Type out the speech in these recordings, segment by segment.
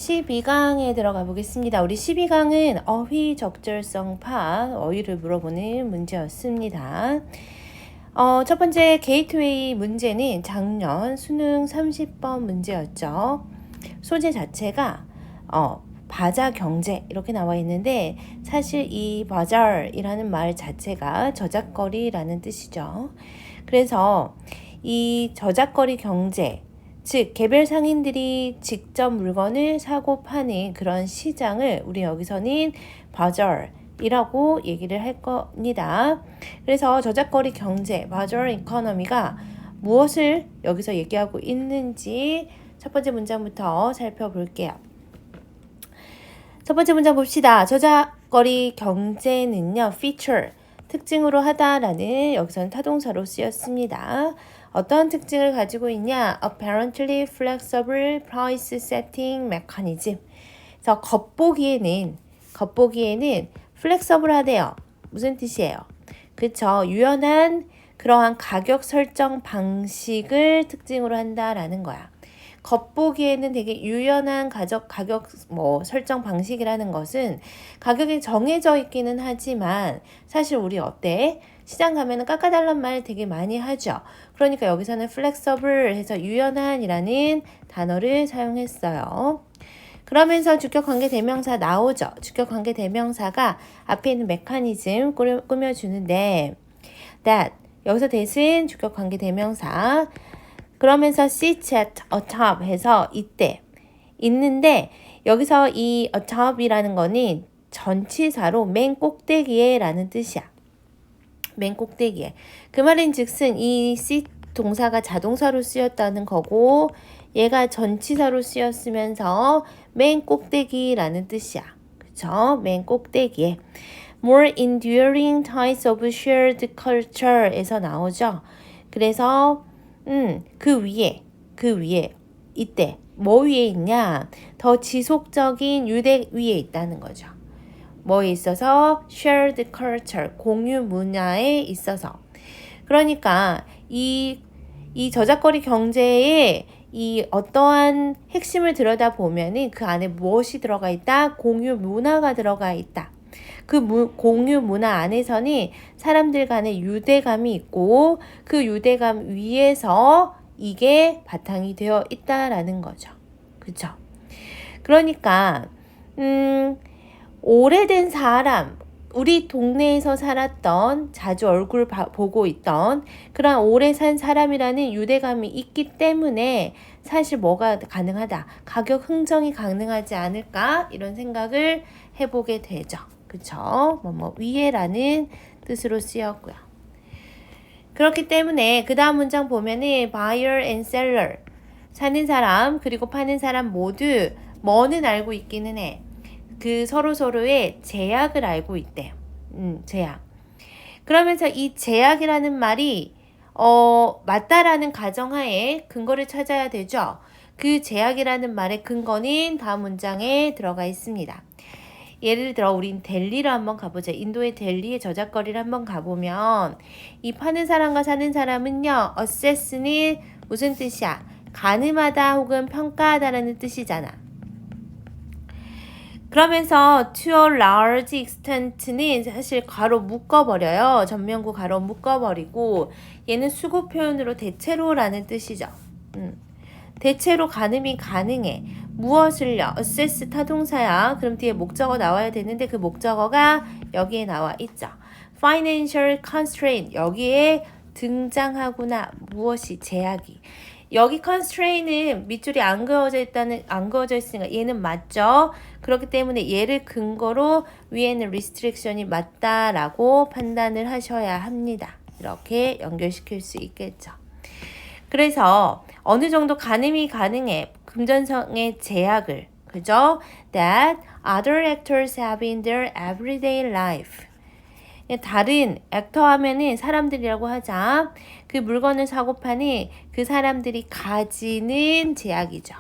12강에 들어가 보겠습니다. 우리 12강은 어휘 적절성 파악, 어휘를 물어보는 문제였습니다. 첫 번째 게이트웨이 문제는 작년 수능 30번 문제였죠. 소재 자체가 바자 경제 이렇게 나와 있는데 사실 이 바자이라는 말 자체가 저작거리라는 뜻이죠. 그래서 이 저작거리 경제, 즉 개별 상인들이 직접 물건을 사고 파는 그런 시장을 우리 여기서는 바자이라고 얘기를 할 겁니다. 그래서 저작거리 경제, 바자 이코노미가 무엇을 여기서 얘기하고 있는지 첫 번째 문장부터 살펴볼게요. 첫 번째 문장 봅시다. 저작거리 경제는요, feature, 특징으로 하다라는 여기서는 타동사로 쓰였습니다. 어떤 특징을 가지고 있냐? Apparently flexible price setting mechanism. 그래서 겉보기에는 flexible하대요. 무슨 뜻이에요? 그쵸? 유연한 그러한 가격 설정 방식을 특징으로 한다라는 거야. 겉보기에는 되게 유연한 가격 설정 방식이라는 것은 가격이 정해져 있기는 하지만 사실 우리 어때? 시장 가면은 깎아달란 말 되게 많이 하죠. 그러니까 여기서는 flexible 해서 유연한이라는 단어를 사용했어요. 그러면서 주격관계대명사 나오죠. 주격관계대명사가 앞에 있는 메커니즘 꾸며주는데 that 여기서 대신 주격관계대명사 그러면서 sits at atop 해서 이때 있는데 여기서 이 atop이라는 거는 전치사로 맨 꼭대기에 라는 뜻이야. 맨 꼭대기에. 그 말인 즉슨 이 sit 동사가 자동사로 쓰였다는 거고 얘가 전치사로 쓰였으면서 맨 꼭대기라는 뜻이야. 그쵸? 맨 꼭대기에. More enduring ties of shared culture에서 나오죠. 그래서 그 위에 이때 뭐 위에 있냐? 더 지속적인 유대 위에 있다는 거죠. 뭐에 있어서? shared culture, 공유 문화에 있어서. 그러니까 이 저작거리 경제에 이 어떠한 핵심을 들여다보면은 그 안에 무엇이 들어가 있다? 공유 문화가 들어가 있다. 그 공유 문화 안에서는 사람들 간의 유대감이 있고 그 유대감 위에서 이게 바탕이 되어 있다라는 거죠. 그쵸? 그러니까 오래된 사람, 우리 동네에서 살았던 자주 얼굴 보고 있던 그런 오래 산 사람이라는 유대감이 있기 때문에 사실 뭐가 가능하다. 가격 흥정이 가능하지 않을까? 이런 생각을 해보게 되죠. 그쵸? 위에라는 뜻으로 쓰였고요. 그렇기 때문에 그 다음 문장 보면은 buyer and seller 사는 사람 그리고 파는 사람 모두 뭐는 알고 있기는 해. 그 서로의 제약을 알고 있대요. 제약. 그러면서 이 제약이라는 말이 맞다라는 가정하에 근거를 찾아야 되죠. 그 제약이라는 말의 근거는 다음 문장에 들어가 있습니다. 예를 들어 우린 델리를 한번 가보자. 인도의 델리의 저작거리를 한번 가보면 이 파는 사람과 사는 사람은요. assess는 무슨 뜻이야? 가늠하다 혹은 평가하다라는 뜻이잖아. 그러면서 to a large extent는 사실 괄호 묶어버려요. 전면구 괄호 묶어버리고 얘는 수고 표현으로 대체로라는 뜻이죠. 대체로 가늠이 가능해. 무엇을요? assess 타동사야. 그럼 뒤에 목적어 나와야 되는데 그 목적어가 여기에 나와 있죠. financial constraint 여기에 등장하구나. 무엇이 제약이. 여기 constraint은 밑줄이 안 그어져 있으니까 얘는 맞죠. 그렇기 때문에 얘를 근거로 위에는 restriction이 맞다라고 판단을 하셔야 합니다. 이렇게 연결시킬 수 있겠죠. 그래서 어느 정도 가늠이 가능해. 금전성의 제약을. 그죠? That other actors have in their everyday life. 다른 액터 하면은 사람들이라고 하자. 그 물건을 사고 파는 그 사람들이 가지는 제약이죠.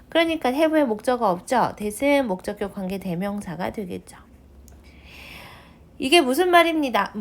그러니까 have의 목적어 없죠. that은 목적격 관계 대명사가 되겠죠. 이게 무슨 말입니까?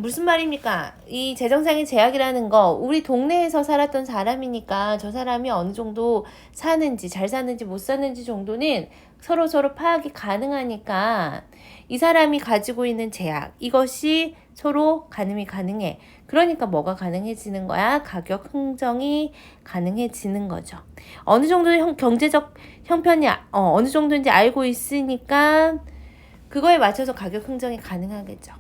이 재정상의 제약이라는 거 우리 동네에서 살았던 사람이니까 저 사람이 어느 정도 사는지 잘 사는지 못 사는지 정도는 서로서로 파악이 가능하니까 이 사람이 가지고 있는 제약, 이것이 서로 가늠이 가능해. 그러니까 뭐가 가능해지는 거야? 가격 흥정이 가능해지는 거죠. 어느 정도 경제적 형편이 어느 정도인지 알고 있으니까 그거에 맞춰서 가격 흥정이 가능하겠죠.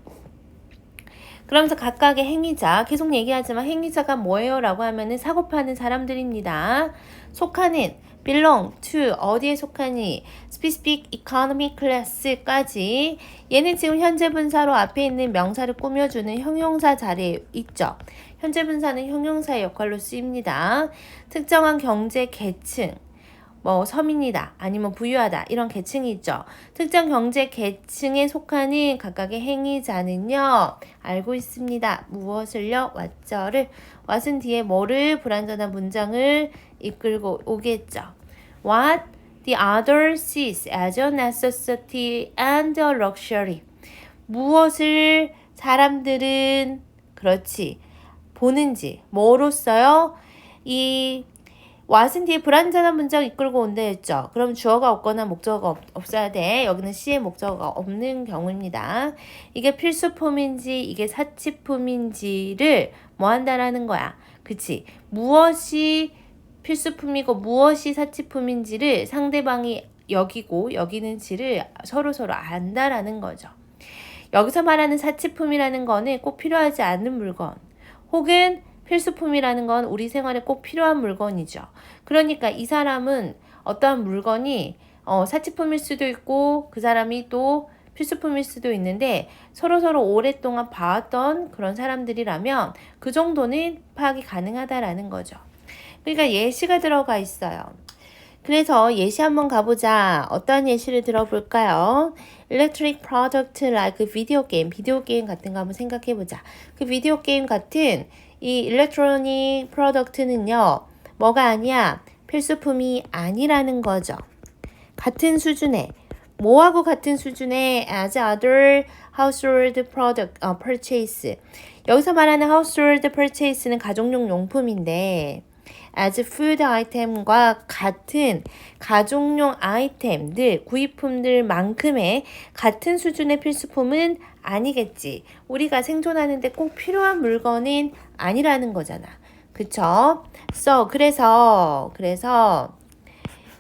그러면서 각각의 행위자, 계속 얘기하지만 행위자가 뭐예요? 라고 하면은 사고 파는 사람들입니다. 속하는 belong to 어디에 속하니 specific economy class까지 얘는 지금 현재 분사로 앞에 있는 명사를 꾸며주는 형용사 자리에 있죠. 현재 분사는 형용사의 역할로 쓰입니다. 특정한 경제 계층 뭐 서민이다 아니면 부유하다 이런 계층이 있죠. 특정 경제 계층에 속하는 각각의 행위자는요 알고 있습니다. 무엇을요? what를 what은 뒤에 뭐를 불완전한 문장을 이끌고 오겠죠. What the other sees as a necessity and a luxury. 무엇을 사람들은 그렇지 보는지 뭐로써요? 이 what은 뒤에 불완전한 문장 이끌고 온다 했죠. 그럼 주어가 없거나 목적어가 없어야 돼. 여기는 C의 목적어가 없는 경우입니다. 이게 필수품인지 이게 사치품인지를 뭐 한다라는 거야. 그치? 무엇이 필수품이고 무엇이 사치품인지를 상대방이 여기고 여기는지를 서로서로 안다라는 거죠. 여기서 말하는 사치품이라는 거는 꼭 필요하지 않은 물건 혹은 필수품이라는 건 우리 생활에 꼭 필요한 물건이죠. 그러니까 이 사람은 어떠한 물건이 사치품일 수도 있고 그 사람이 또 필수품일 수도 있는데 서로서로 오랫동안 봐왔던 그런 사람들이라면 그 정도는 파악이 가능하다라는 거죠. 그러니까 예시가 들어가 있어요. 그래서 예시 한번 가보자. 어떤 예시를 들어볼까요? Electric product like video game, 비디오 게임 같은 거 한번 생각해보자. 그 비디오 게임 같은 이 일렉트로닉 프로덕트는요. 뭐가 아니야? 필수품이 아니라는 거죠. 같은 수준에 뭐하고 같은 수준에 as other household product purchase. 여기서 말하는 household purchase는 가정용 용품인데 as food item과 같은 가정용 아이템들, 구입품들만큼의 같은 수준의 필수품은 아니겠지. 우리가 생존하는데 꼭 필요한 물건은 아니라는 거잖아. 그쵸? So, 그래서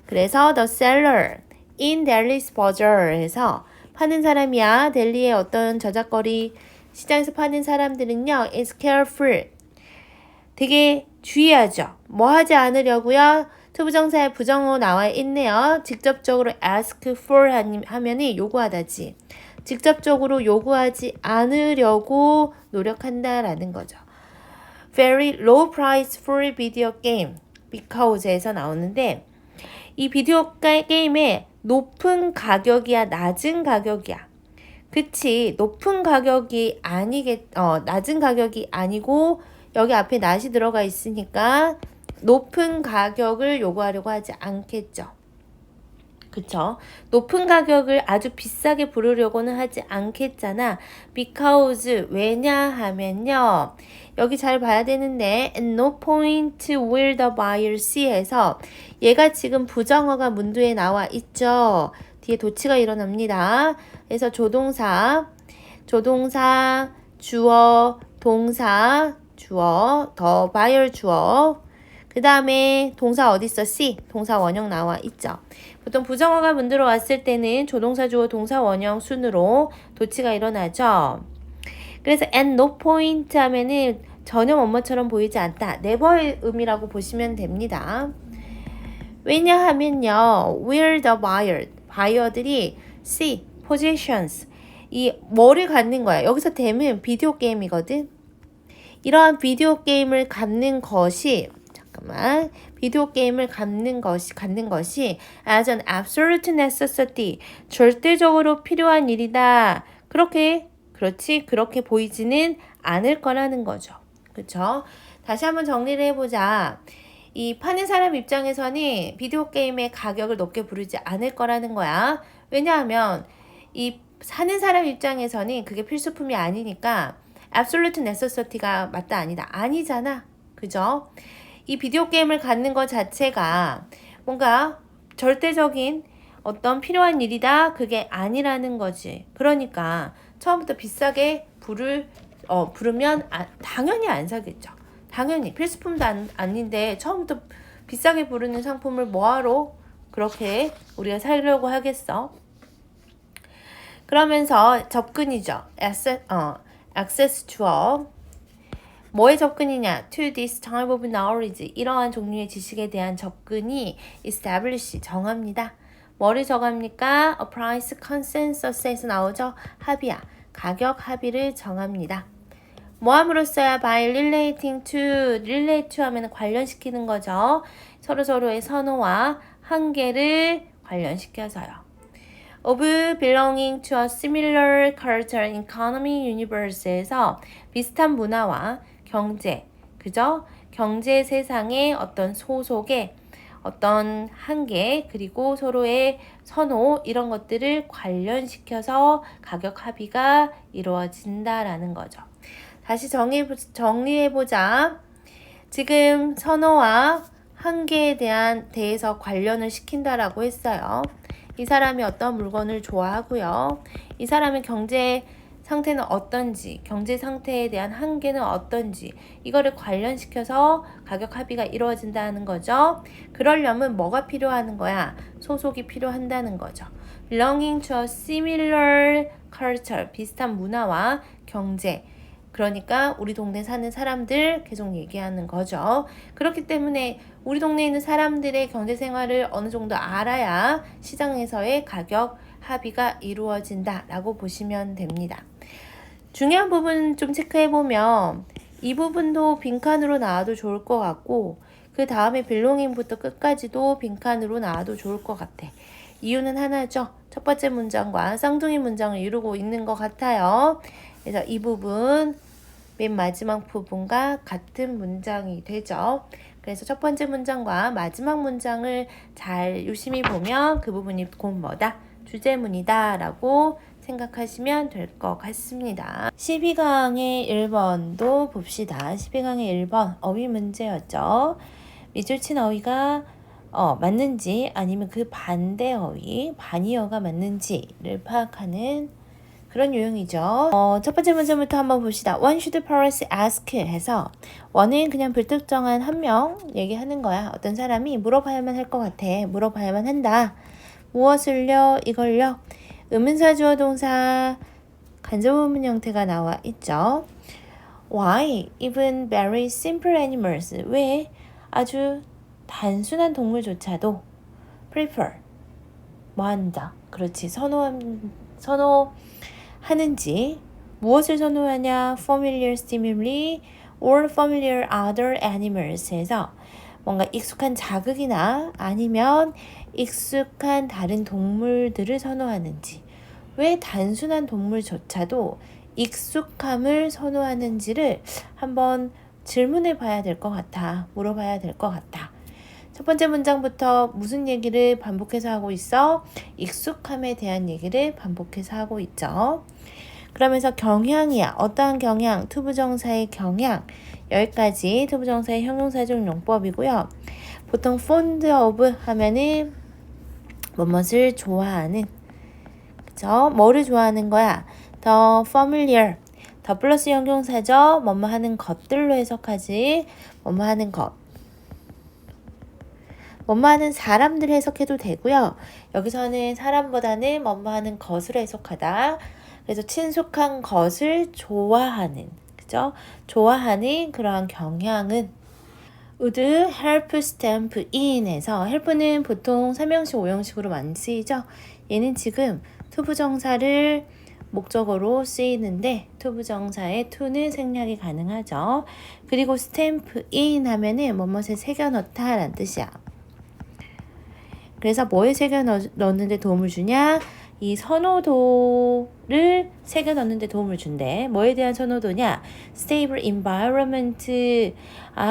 the seller in Delhi's bazaar에서 파는 사람이야. 델리의 어떤 저작거리 시장에서 파는 사람들은요. is careful. 되게 주의하죠. 뭐 하지 않으려고요? 투부정사의 부정어 나와 있네요. 직접적으로 ask for 하면은 요구하다지. 직접적으로 요구하지 않으려고 노력한다라는 거죠. Very low price for video game because에서 나오는데 이 비디오 게임의 높은 가격이야, 낮은 가격이야. 그치? 높은 가격이 낮은 가격이 아니고 여기 앞에 낫이 들어가 있으니까 높은 가격을 요구하려고 하지 않겠죠. 그쵸? 높은 가격을 아주 비싸게 부르려고는 하지 않겠잖아. Because 왜냐하면요. 여기 잘 봐야 되는데 at no point will the buyer see에서 얘가 지금 부정어가 문두에 나와 있죠. 뒤에 도치가 일어납니다. 그래서 조동사, 주어, 동사, 주어, 더 buyer 주어. 그 다음에 동사 어디 있어? see. 동사 원형 나와 있죠. 보통 부정어가 문들어 왔을 때는 조동사 주어 동사 원형 순으로 도치가 일어나죠. 그래서 at no point 하면은 전혀 뭐뭐처럼 보이지 않다. never의 의미라고 보시면 됩니다. 왜냐하면요. where the buyer들이 see, possessions 이 뭐를 갖는 거야. 여기서 them은 비디오 게임이거든. 이러한 비디오 게임을 갖는 것이 비디오 게임을 갖는 것이 as an absolute necessity 절대적으로 필요한 일이다. 그렇게 보이지는 않을 거라는 거죠. 그쵸? 다시 한번 정리를 해보자. 이 파는 사람 입장에서는 비디오 게임의 가격을 높게 부르지 않을 거라는 거야. 왜냐하면 이 사는 사람 입장에서는 그게 필수품이 아니니까 absolute necessity가 맞다 아니다 아니잖아. 그죠? 이 비디오 게임을 갖는 것 자체가 뭔가 절대적인 어떤 필요한 일이다. 그게 아니라는 거지. 그러니까 처음부터 비싸게 부르면 당연히 안 사겠죠. 당연히 필수품도 아닌데 처음부터 비싸게 부르는 상품을 뭐하러 그렇게 우리가 사려고 하겠어. 그러면서 접근이죠. access to 뭐의 접근이냐? To this type of knowledge. 이러한 종류의 지식에 대한 접근이 establish 정합니다. 뭐를 정합니까? A price consensus에서 나오죠. 합의야. 가격 합의를 정합니다. 뭐 함으로써야 by relating to, relate to 하면 관련시키는 거죠. 서로서로의 선호와 한계를 관련시켜서요. of belonging to a similar cultural economy universe에서 비슷한 문화와 경제, 그죠? 경제 세상의 어떤 소속의 어떤 한계, 그리고 서로의 선호, 이런 것들을 관련시켜서 가격 합의가 이루어진다라는 거죠. 다시 정리해보자. 지금 선호와 한계에 대해서 관련을 시킨다라고 했어요. 이 사람이 어떤 물건을 좋아하고요. 이 사람의 경제 상태는 어떤지, 경제 상태에 대한 한계는 어떤지, 이거를 관련시켜서 가격 합의가 이루어진다는 거죠. 그러려면 뭐가 필요하는 거야? 소속이 필요한다는 거죠. belonging to a similar culture, 비슷한 문화와 경제. 그러니까 우리 동네 사는 사람들 계속 얘기하는 거죠. 그렇기 때문에 우리 동네에 있는 사람들의 경제 생활을 어느 정도 알아야 시장에서의 가격 합의가 이루어진다라고 보시면 됩니다. 중요한 부분 좀 체크해보면 이 부분도 빈칸으로 나와도 좋을 것 같고 그 다음에 belonging부터 끝까지도 빈칸으로 나와도 좋을 것 같아. 이유는 하나죠. 첫 번째 문장과 쌍둥이 문장을 이루고 있는 것 같아요. 그래서 이 부분 맨 마지막 부분과 같은 문장이 되죠. 그래서 첫 번째 문장과 마지막 문장을 잘 유심히 보면 그 부분이 곧 뭐다? 주제문이다 라고 생각하시면 될 것 같습니다. 12강의 1번도 봅시다. 12강의 1번 어휘 문제였죠. 밑줄 친 어휘가 맞는지 아니면 그 반대 어휘, 반이어가 맞는지를 파악하는 그런 유형이죠. 첫 번째 문제부터 한번 봅시다. One should first ask 해서 원은 그냥 불특정한 한 명 얘기하는 거야. 어떤 사람이 물어봐야만 할 것 같아. 물어봐야만 한다. 무엇을요? 이걸요? 의문사 주어 동사 간접 의문 형태가 나와 있죠. Why even very simple animals? 왜 아주 단순한 동물조차도 prefer 뭐한다. 그렇지. 선호하는지 무엇을 선호하냐? familiar stimuli or familiar other animals 해서 뭔가 익숙한 자극이나 아니면 익숙한 다른 동물들을 선호하는지 왜 단순한 동물조차도 익숙함을 선호하는지를 한번 질문해 봐야 될 것 같아. 물어봐야 될 것 같아. 첫 번째 문장부터 무슨 얘기를 반복해서 하고 있어? 익숙함에 대한 얘기를 반복해서 하고 있죠. 그러면서 경향이야. 어떠한 경향? 투부정사의 경향. 여기까지 투부정사의 형용사적 용법이고요. 보통 fond of 하면은 무엇을 좋아하는, 그죠? 뭐를 좋아하는 거야? 더 familiar. 더 플러스 형용사죠. 뭐뭐 하는 것들로 해석하지. 뭐뭐 하는 것. 뭐뭐 하는 사람들 해석해도 되고요. 여기서는 사람보다는 뭐뭐 하는 것으로 해석하다. 그래서 친숙한 것을 좋아하는, 그죠? 좋아하는 그러한 경향은 would help stamp in에서 help는 보통 3형식, 5형식으로 많이 쓰이죠. 얘는 지금 투부정사를 목적어로 쓰이는데 투부정사의 to는 생략이 가능하죠. 그리고 stamp in 하면은 뭐뭇에 새겨 넣다 라는 뜻이야. 그래서 뭐에 새겨 넣는데 도움을 주냐? 이 선호도를 새겨 넣는 데 도움을 준대. 뭐에 대한 선호도냐? Stable environment.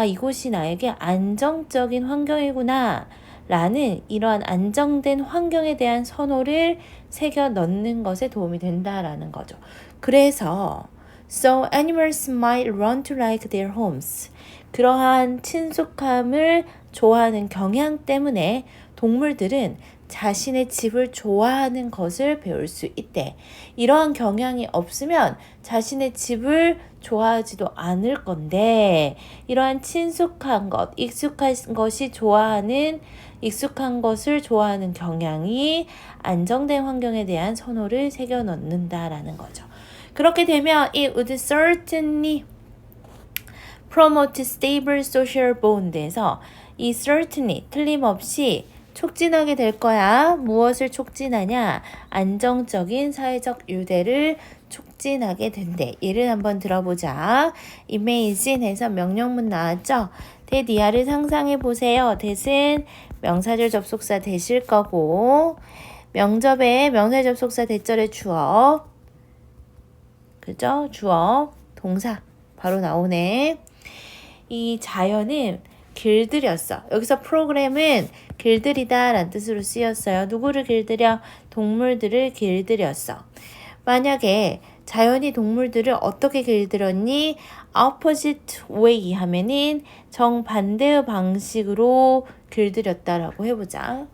이곳이 나에게 안정적인 환경이구나. 라는 이러한 안정된 환경에 대한 선호를 새겨 넣는 것에 도움이 된다라는 거죠. 그래서 So animals might run to like their homes. 그러한 친숙함을 좋아하는 경향 때문에 동물들은 자신의 집을 좋아하는 것을 배울 수 있대. 이러한 경향이 없으면 자신의 집을 좋아하지도 않을 건데, 이러한 친숙한 것, 익숙한 것을 좋아하는 경향이 안정된 환경에 대한 선호를 새겨 넣는다라는 거죠. 그렇게 되면 it would certainly promote stable social bond에서 이 certainly 틀림없이 촉진하게 될 거야. 무엇을 촉진하냐? 안정적인 사회적 유대를 촉진하게 된대. 예를 한번 들어보자. imagine 해서 명령문 나왔죠? 대디아를 상상해 보세요. 대신 명사절 접속사 되실 거고, 명접에 명사 접속사 대절의 주어, 그죠? 주어, 동사 바로 나오네. 이 자연은 길들였어. 여기서 프로그램은 길들이다 라는 뜻으로 쓰였어요. 누구를 길들여? 동물들을 길들였어. 만약에 자연이 동물들을 어떻게 길들였니? opposite way 하면은 정반대의 방식으로 길들였다라고 해보자.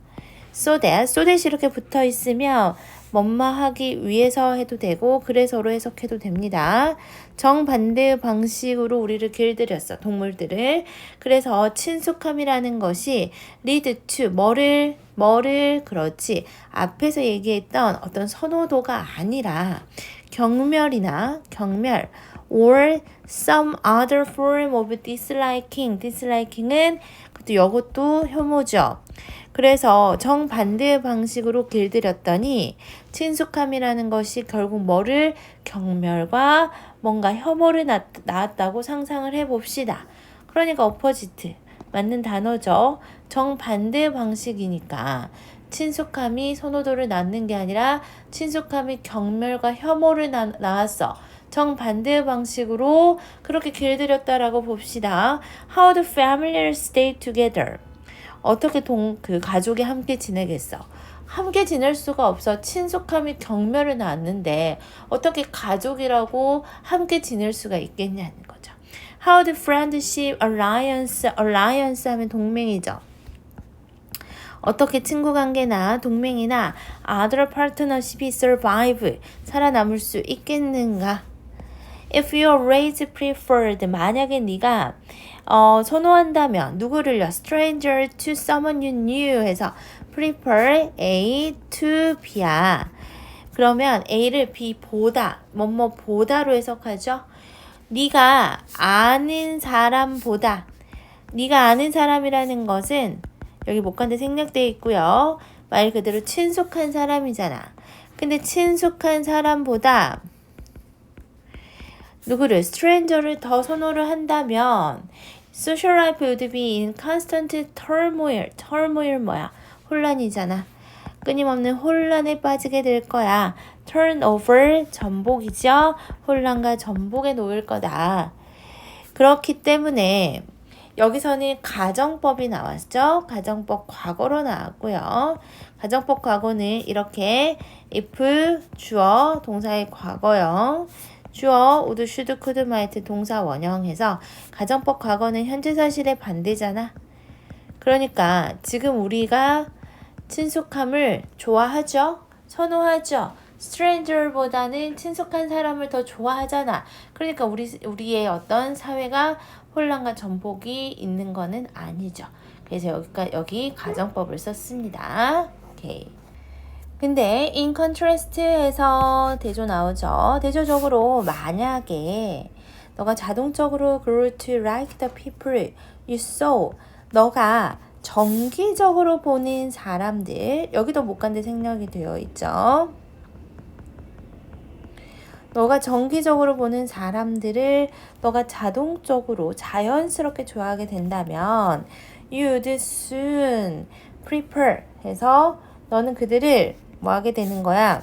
so that 이렇게 붙어 있으면 뭐뭐하기 위해서 해도 되고 그래서로 해석해도 됩니다. 정반대의 방식으로 우리를 길들였어. 동물들을. 그래서 친숙함이라는 것이 lead to 뭐를 그렇지 앞에서 얘기했던 어떤 선호도가 아니라 경멸 or some other form of disliking은 이것도 혐오죠. 그래서 정반대의 방식으로 길들였더니 친숙함이라는 것이 결국 뭐를 경멸과 뭔가 혐오를 낳았다고 상상을 해봅시다. 그러니까 opposite 맞는 단어죠. 정반대의 방식이니까 친숙함이 선호도를 낳는 게 아니라 친숙함이 경멸과 혐오를 낳았어. 정반대의 방식으로 그렇게 길들였다라고 봅시다. How the families stay together. 어떻게 그 가족이 함께 지내겠어? 함께 지낼 수가 없어. 친숙함이 경멸을 낳았는데 어떻게 가족이라고 함께 지낼 수가 있겠냐는 거죠. How the friendship alliance 하면 동맹이죠. 어떻게 친구 관계나 동맹이나 other partnership이 survive 살아남을 수 있겠는가? If you are raised preferred 만약에 네가 선호한다면 누구를요? stranger to someone you knew 해서 prefer A to B야. 그러면 A를 B 보다 보다로 해석하죠. 네가 아는 사람보다 네가 아는 사람이라는 것은 여기 목간대 생략되어 있고요. 말 그대로 친숙한 사람이잖아. 근데 친숙한 사람보다 누구를 stranger를 더 선호를 한다면 social life would be in constant turmoil 뭐야? 혼란이잖아. 끊임없는 혼란에 빠지게 될 거야. turnover 전복이죠. 혼란과 전복에 놓일 거다. 그렇기 때문에 여기서는 가정법이 나왔죠. 가정법 과거로 나왔고요. 가정법 과거는 이렇게 if 주어 동사의 과거형 주어 would, should, could, might 동사 원형해서 가정법 과거는 현재 사실의 반대잖아. 그러니까 지금 우리가 친숙함을 좋아하죠. 선호하죠. stranger보다는 친숙한 사람을 더 좋아하잖아. 그러니까 우리의 어떤 사회가 혼란과 전복이 있는 거는 아니죠. 그래서 여기 가정법을 썼습니다. 오케이. 근데 in contrast해서 대조 나오죠. 대조적으로 만약에 너가 자동적으로 grew to like the people you saw 너가 정기적으로 보는 사람들 여기도 목간대 생략이 되어 있죠. 너가 정기적으로 보는 사람들을 너가 자동적으로 자연스럽게 좋아하게 된다면 you'd soon prefer 해서 너는 그들을 뭐 하게 되는 거야?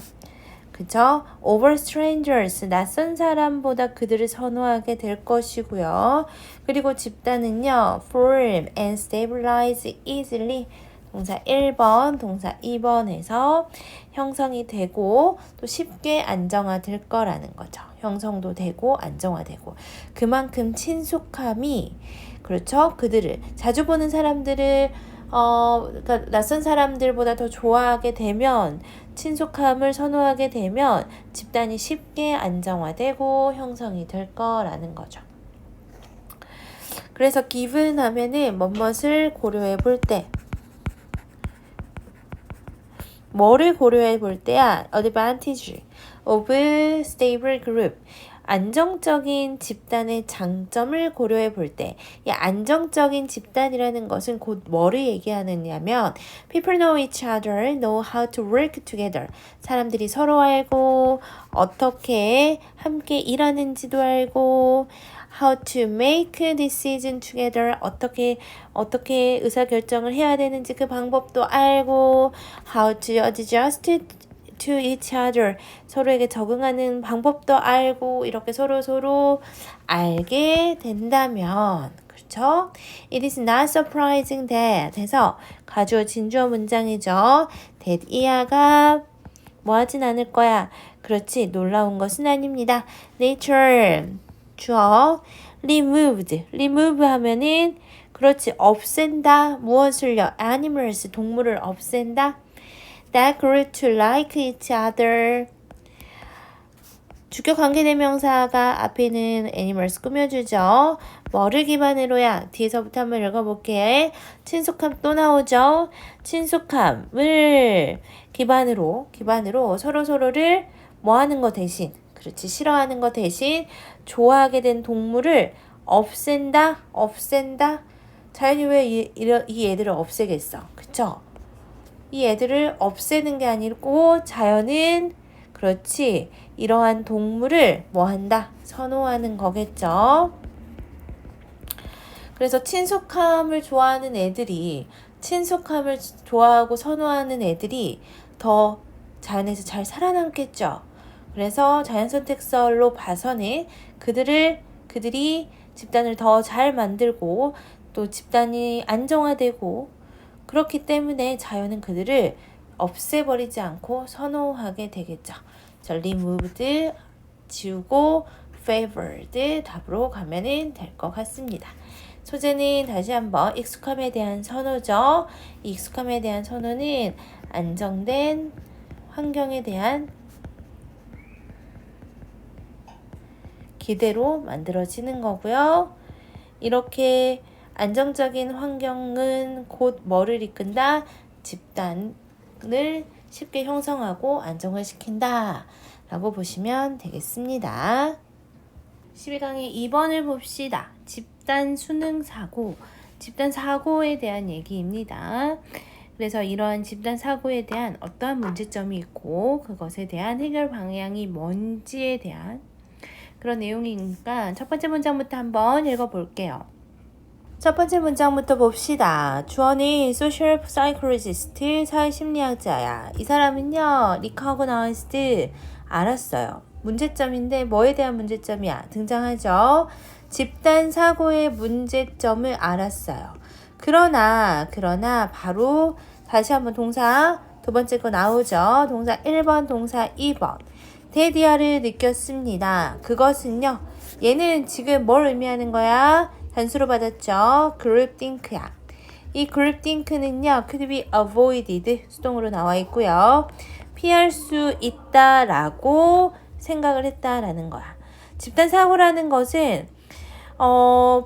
그쵸? over strangers 낯선 사람보다 그들을 선호하게 될 것이고요. 그리고 집단은요 form and stabilize easily 동사 1번, 동사 2번에서 형성이 되고 또 쉽게 안정화될 거라는 거죠. 형성도 되고 안정화되고 그만큼 친숙함이 그렇죠. 그들을 자주 보는 사람들을 그러니까 낯선 사람들보다 더 좋아하게 되면, 친숙함을 선호하게 되면 집단이 쉽게 안정화되고 형성이 될 거라는 거죠. 그래서 given 하면은 뭐뭇을 고려해 볼 때, 뭐를 고려해 볼 때야? advantage of stable group. 안정적인 집단의 장점을 고려해 볼 때, 이 안정적인 집단이라는 것은 곧 뭐를 얘기하느냐면 people know each other, know how to work together. 사람들이 서로 알고 어떻게 함께 일하는지도 알고 how to make decision together. 어떻게 의사결정을 해야 되는지 그 방법도 알고 how to adjust to each other. 서로에게 적응하는 방법도 알고 이렇게 서로 알게 된다면 그렇죠? It is not surprising that 해서 가주어 진주어 문장이죠. that 이하가 뭐 하진 않을 거야. 그렇지. 놀라운 것은 아닙니다. nature 주어 remove 하면은 그렇지. 없앤다. 무엇을요? animals 동물을 없앤다. that grew to like each other. 주격 관계대명사가 앞에 있는 animals 꾸며주죠. 뭐를 기반으로야? 뒤에서부터 한번 읽어볼게. 친숙함 또 나오죠. 친숙함을 기반으로 서로를 뭐 하는 거 대신, 그렇지, 싫어하는 거 대신 좋아하게 된 동물을 없앤다. 자연이 왜 이 애들을 없애겠어? 그쵸? 이 애들을 없애는 게 아니고 자연은 그렇지, 이러한 동물을 뭐 한다? 선호하는 거겠죠. 그래서 친숙함을 좋아하는 애들이, 친숙함을 좋아하고 선호하는 애들이 더 자연에서 잘 살아남겠죠. 그래서 자연선택설로 봐서는 그들이 집단을 더 잘 만들고 또 집단이 안정화되고 그렇기 때문에 자연은 그들을 없애버리지 않고 선호하게 되겠죠. 자, removed 지우고 favored 답으로 가면은 될 것 같습니다. 소재는 다시 한번 익숙함에 대한 선호죠. 이 익숙함에 대한 선호는 안정된 환경에 대한 기대로 만들어지는 거고요. 이렇게 안정적인 환경은 곧 뭐를 이끈다? 집단을 쉽게 형성하고 안정화시킨다 라고 보시면 되겠습니다. 12강의 2번을 봅시다. 집단 수능 사고, 집단 사고에 대한 얘기입니다. 그래서 이러한 집단 사고에 대한 어떠한 문제점이 있고 그것에 대한 해결 방향이 뭔지에 대한 그런 내용이니까 첫 번째 문장부터 한번 읽어볼게요. 첫 번째 문장부터 봅시다. 주어는 social psychologist, 사회심리학자야. 이 사람은요, recognized, 알았어요. 문제점인데 뭐에 대한 문제점이야? 등장하죠. 집단 사고의 문제점을 알았어요. 그러나 바로 다시 한번 동사 두 번째 거 나오죠. 동사 1번, 동사 2번. 대디아를 느꼈습니다. 그것은요, 얘는 지금 뭘 의미하는 거야? 단수로 받았죠. groupthink야. 이 groupthink는요, could be avoided 수동으로 나와 있고요. 피할 수 있다라고 생각을 했다라는 거야. 집단 사고라는 것은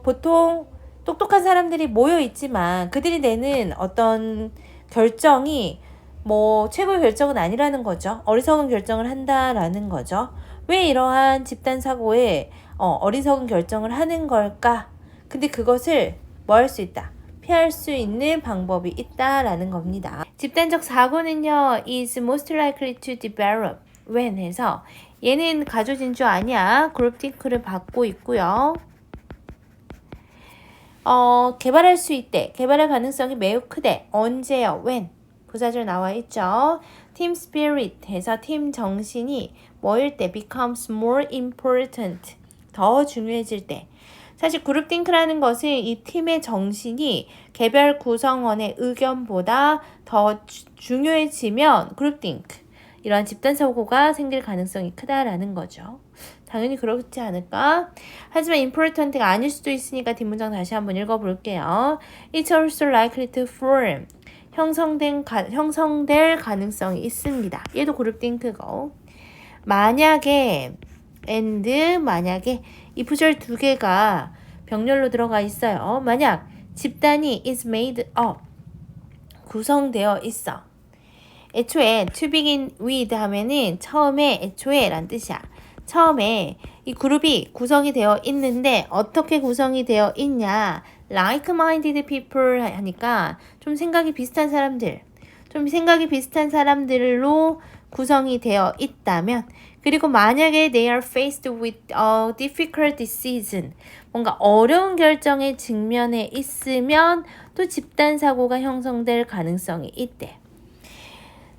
보통 똑똑한 사람들이 모여 있지만 그들이 내는 어떤 결정이 뭐 최고의 결정은 아니라는 거죠. 어리석은 결정을 한다라는 거죠. 왜 이러한 집단 사고에 어리석은 결정을 하는 걸까? 근데 그것을 뭐 할 수 있다? 피할 수 있는 방법이 있다라는 겁니다. 집단적 사고는요, is most likely to develop when 해서 얘는 가조진주 아니야. groupthink를 받고 있고요. 개발할 수 있대. 개발할 가능성이 매우 크대. 언제요? when. 부사절 나와 있죠. team spirit 해서 팀 정신이 뭐일 때 becomes more important. 더 중요해질 때. 사실 그룹띵크라는 것은 이 팀의 정신이 개별 구성원의 의견보다 더 중요해지면 그룹띵크. 이러한 집단 사고가 생길 가능성이 크다라는 거죠. 당연히 그렇지 않을까? 하지만 important가 아닐 수도 있으니까 뒷문장 다시 한번 읽어볼게요. It's also likely to form. 형성될 가능성이 있습니다. 얘도 그룹 띵크고. 만약에 만약에 이 부절 두 개가 병렬로 들어가 있어요. 만약 집단이 is made up. 구성되어 있어. 애초에 to begin with 하면은 처음에 애초에 란 뜻이야. 처음에 이 그룹이 구성이 되어 있는데 어떻게 구성이 되어 있냐. like-minded people 하니까 좀 생각이 비슷한 사람들로 구성이 되어 있다면 그리고 만약에 they are faced with a difficult decision 뭔가 어려운 결정에 직면해 있으면 또 집단 사고가 형성될 가능성이 있대.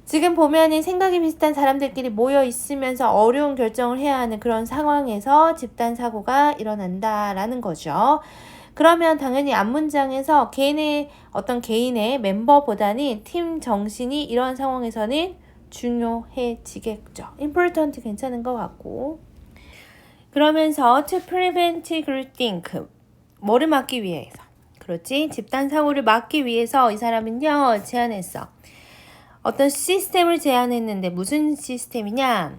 지금 보면은 생각이 비슷한 사람들끼리 모여 있으면서 어려운 결정을 해야 하는 그런 상황에서 집단 사고가 일어난다라는 거죠. 그러면 당연히 앞문장에서 어떤 개인의 멤버보다는 팀 정신이 이러한 상황에서는 중요해지겠죠. important 괜찮은 것 같고. 그러면서 to prevent groupthink 뭐를 막기 위해서 그렇지? 집단 사고를 막기 위해서 이 사람은요 제안했어. 어떤 시스템을 제안했는데 무슨 시스템이냐?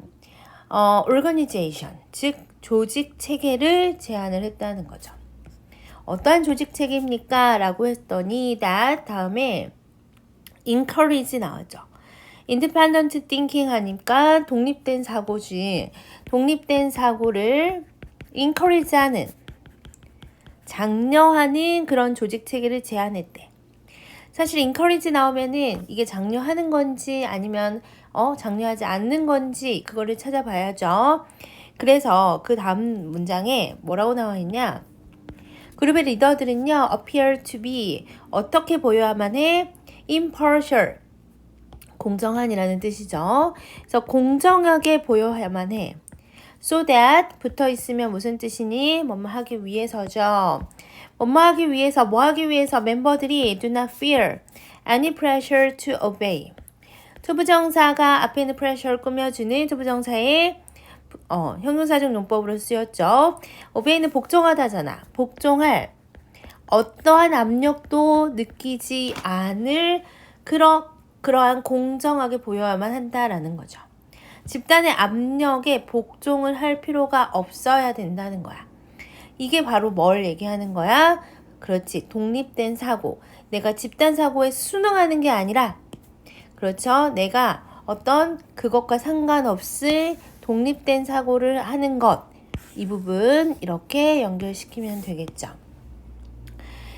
organization, 즉 조직 체계를 제안을 했다는 거죠. 어떠한 조직 체계입니까? 라고 했더니 that 다음에 encourage 나왔죠. independent thinking 하니까 독립된 사고지. 독립된 사고를 encourage 하는 장려하는 그런 조직 체계를 제안했대. 사실 encourage 나오면은 이게 장려하는 건지 아니면 장려하지 않는 건지 그거를 찾아봐야죠. 그래서 그 다음 문장에 뭐라고 나와 있냐? 그룹의 리더들은요, appear to be 어떻게 보여야만 해? impartial 공정한이라는 뜻이죠. 그래서 공정하게 보여야만 해. So that 붙어 있으면 무슨 뜻이니? 뭐뭐 하기 위해서죠. 뭐뭐 하기 위해서, 뭐 하기 위해서 멤버들이 do not fear any pressure to obey. 투부정사가 앞에 있는 pressure를 꾸며주는 투부정사의 형용사적 용법으로 쓰였죠. obey는 복종하다잖아. 복종할 어떠한 압력도 느끼지 않을 그러한 공정하게 보여야만 한다라는 거죠. 집단의 압력에 복종을 할 필요가 없어야 된다는 거야. 이게 바로 뭘 얘기하는 거야? 그렇지. 독립된 사고. 내가 집단 사고에 순응하는 게 아니라 그렇죠. 내가 어떤 그것과 상관없이 독립된 사고를 하는 것. 이 부분 이렇게 연결시키면 되겠죠.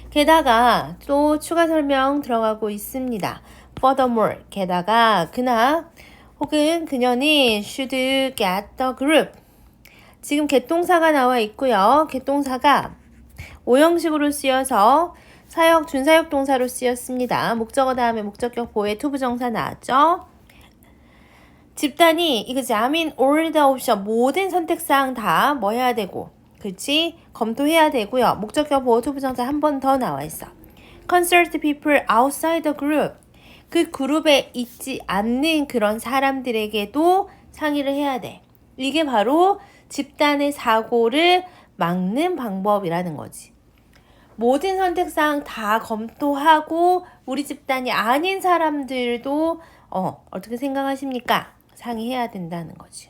게다가 또 추가 설명 들어가고 있습니다. Furthermore, 게다가 그나 혹은 그녀는 should get the group. 지금 개동사가 나와 있고요. 개동사가 오형식으로 쓰여서 사역, 준사역 동사로 쓰였습니다. 목적어 다음에 목적격 보호의 투부정사 나왔죠. 집단이 이거지. I mean all the option 모든 선택사항 다 뭐 해야 되고 그렇지? 검토해야 되고요. 목적격 보호 투부정사 한 번 더 나와 있어. Consult people outside the group. 그 그룹에 있지 않는 그런 사람들에게도 상의를 해야 돼. 이게 바로 집단의 사고를 막는 방법이라는 거지. 모든 선택사항 다 검토하고 우리 집단이 아닌 사람들도 어떻게 생각하십니까? 상의해야 된다는 거지.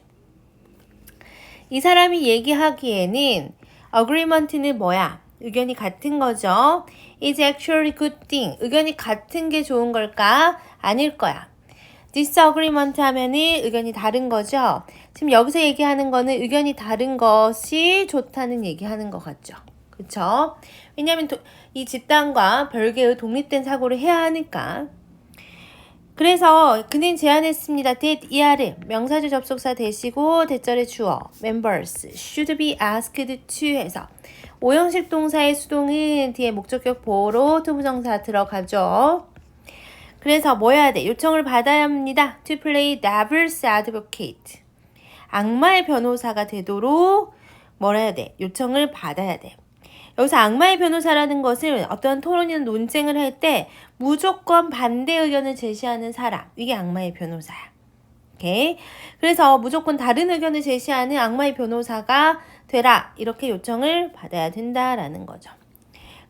이 사람이 얘기하기에는 agreement는 뭐야? 의견이 같은 거죠. Is actually good thing. 의견이 같은 게 좋은 걸까? 아닐 거야. disagreement 하면은 의견이 다른 거죠. 지금 여기서 얘기하는 거는 의견이 다른 것이 좋다는 얘기하는 것 같죠. 그쵸? 왜냐하면 이 집단과 별개의 독립된 사고를 해야 하니까. 그래서 그는 제안했습니다. that ER 명사절 접속사 대시고 대절의 주어 members should be asked to 해서 오형식 동사의 수동은 뒤에 목적격 보호로 투부정사 들어가죠. 그래서 뭐 해야 돼? 요청을 받아야 합니다. to play devil's advocate. 악마의 변호사가 되도록 뭘 해야 돼? 요청을 받아야 돼. 여기서 악마의 변호사라는 것은 어떤 토론이나 논쟁을 할 때 무조건 반대 의견을 제시하는 사람. 이게 악마의 변호사야. 오케이. 그래서 무조건 다른 의견을 제시하는 악마의 변호사가 되라. 이렇게 요청을 받아야 된다라는 거죠.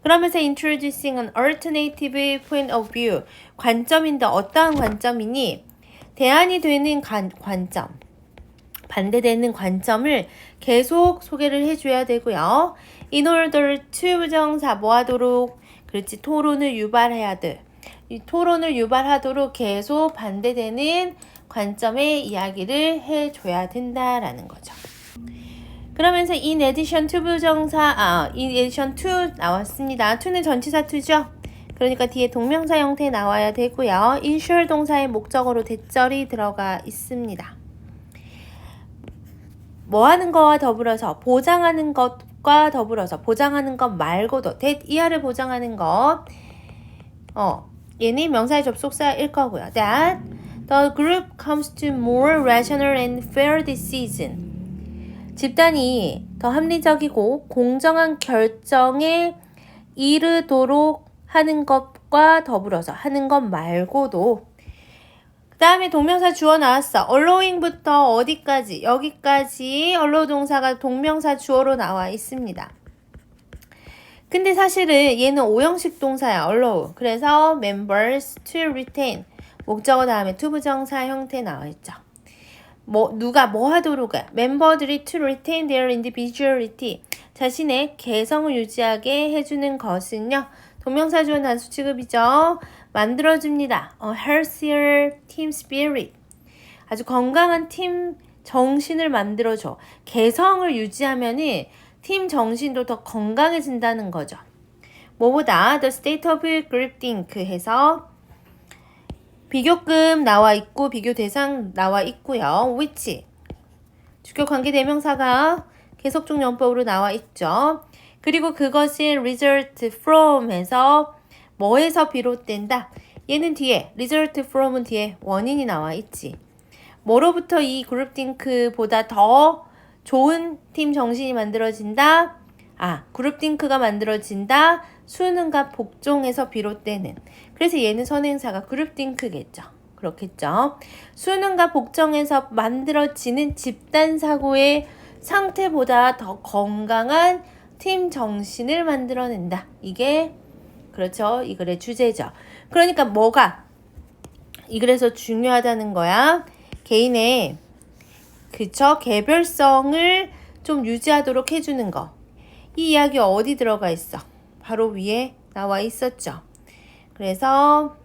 그러면서 introducing an alternative point of view. 관점인데 어떠한 관점이니? 대안이 되는 관점. 반대되는 관점을 계속 소개를 해줘야 되고요. In order to 부정사 뭐 하도록? 그렇지. 토론을 유발해야 돼. 이 토론을 유발하도록 계속 반대되는 관점의 이야기를 해줘야 된다라는 거죠. 그러면서 in addition to 부정사, in addition to 나왔습니다. to는 전치사 to죠. 그러니까 뒤에 동명사 형태 나와야 되고요. ensure 동사의 목적어로 대절이 들어가 있습니다. 뭐 하는 거와 더불어서 보장하는 것과 더불어서 보장하는 것 말고도 that 이하를 보장하는 것 얘는 명사의 접속사일 거고요. That the group comes to more rational and fair decision. 집단이 더 합리적이고 공정한 결정에 이르도록 하는 것과 더불어서 하는 것 말고도 그 다음에 동명사 주어 나왔어. allowing부터 어디까지? 여기까지 allow 동사가 동명사 주어로 나와 있습니다. 근데 사실은 얘는 오형식 동사야. allow. 그래서 members to retain 목적어 다음에 to 부정사 형태 나와 있죠. 누가 뭐 하도록 해? 멤버들이 to retain their individuality 자신의 개성을 유지하게 해주는 것은요. 동명사 주어 단수 취급이죠. 만들어줍니다. A healthier team spirit 아주 건강한 팀 정신을 만들어줘. 개성을 유지하면은 팀 정신도 더 건강해진다는 거죠. 뭐보다 the state of groupthink 해서 비교급 나와 있고 비교 대상 나와 있고요. which 주격 관계 대명사가 계속적 용법으로 나와 있죠. 그리고 그것이 result from 해서 뭐에서 비롯된다. 얘는 뒤에 result from은 뒤에 원인이 나와 있지. 뭐로부터 이 그룹띵크보다 더 좋은 팀 정신이 만들어진다. 그룹띵크가 만들어진다. 수능과 복종에서 비롯되는. 그래서 얘는 선행사가 그룹띵크겠죠. 그렇겠죠. 수능과 복종에서 만들어지는 집단사고의 상태보다 더 건강한 팀 정신을 만들어낸다. 이게 그렇죠. 이 글의 주제죠. 그러니까 뭐가 이 글에서 중요하다는 거야. 개인의 그쵸 개별성을 좀 유지하도록 해주는 거. 이 이야기 어디 들어가 있어? 바로 위에 나와 있었죠. 그래서